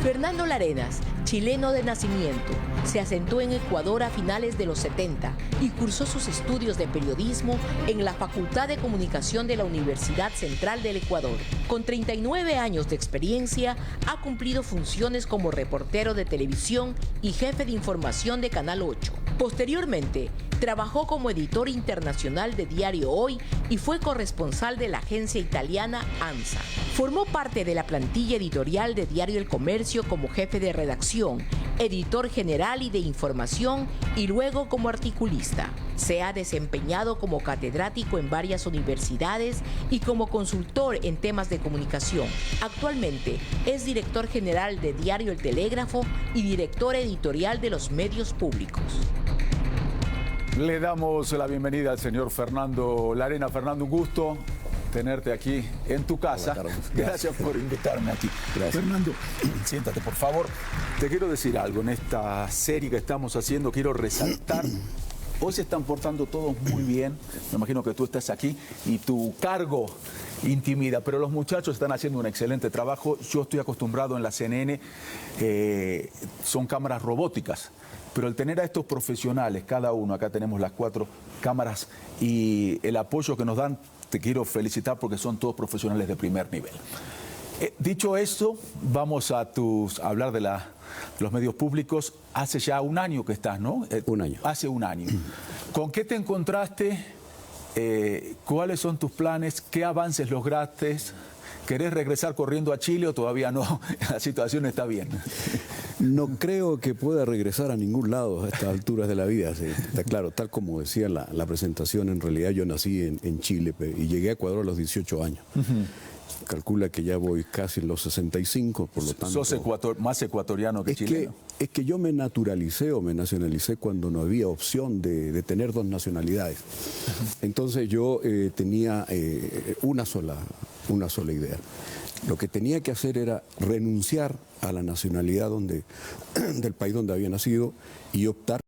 Fernando Larenas, chileno de nacimiento, se asentó en Ecuador a finales de los 70 y cursó sus estudios de periodismo en la Facultad de Comunicación de la Universidad Central del Ecuador. Con 39 años de experiencia, ha cumplido funciones como reportero de televisión y jefe de información de Canal 8. Posteriormente, trabajó como editor internacional de Diario Hoy y fue corresponsal de la agencia italiana ANSA. Formó parte de la plantilla editorial de Diario El Comercio como jefe de redacción, editor general y de información y luego como articulista. Se ha desempeñado como catedrático en varias universidades y como consultor en temas de comunicación. Actualmente es director general de Diario El Telégrafo y director editorial de los medios públicos. Le damos la bienvenida al señor Fernando Larena. Fernando, un gusto tenerte aquí en tu casa. Hola, Carlos. Gracias por invitarme aquí. Gracias. Fernando, siéntate, por favor. Te quiero decir algo. En esta serie que estamos haciendo, quiero resaltar. Hoy se están portando todos muy bien. Me imagino que tú estás aquí y tu cargo intimida, pero los muchachos están haciendo un excelente trabajo. Yo estoy acostumbrado en la CNN, son cámaras robóticas. Pero el tener a estos profesionales, cada uno, acá tenemos las 4 cámaras y el apoyo que nos dan, te quiero felicitar porque son todos profesionales de primer nivel. Dicho esto, vamos a hablar de los medios públicos. Hace ya un año que estás, ¿no? Un año. Hace un año. ¿Con qué te encontraste? ¿Cuáles son tus planes? ¿Qué avances lograste? ¿Querés regresar corriendo a Chile o todavía no? La situación está bien. No creo que pueda regresar a ningún lado a estas alturas de la vida. Sí, está claro, tal como decía la presentación, en realidad yo nací en Chile y llegué a Ecuador a los 18 años. calcula que ya voy casi en los 65, por lo tanto... Sos más ecuatoriano que chileno. Es que yo me naturalicé o me nacionalicé cuando no había opción de tener dos nacionalidades. Entonces yo tenía una sola idea. Lo que tenía que hacer era renunciar a la nacionalidad del país donde había nacido y optar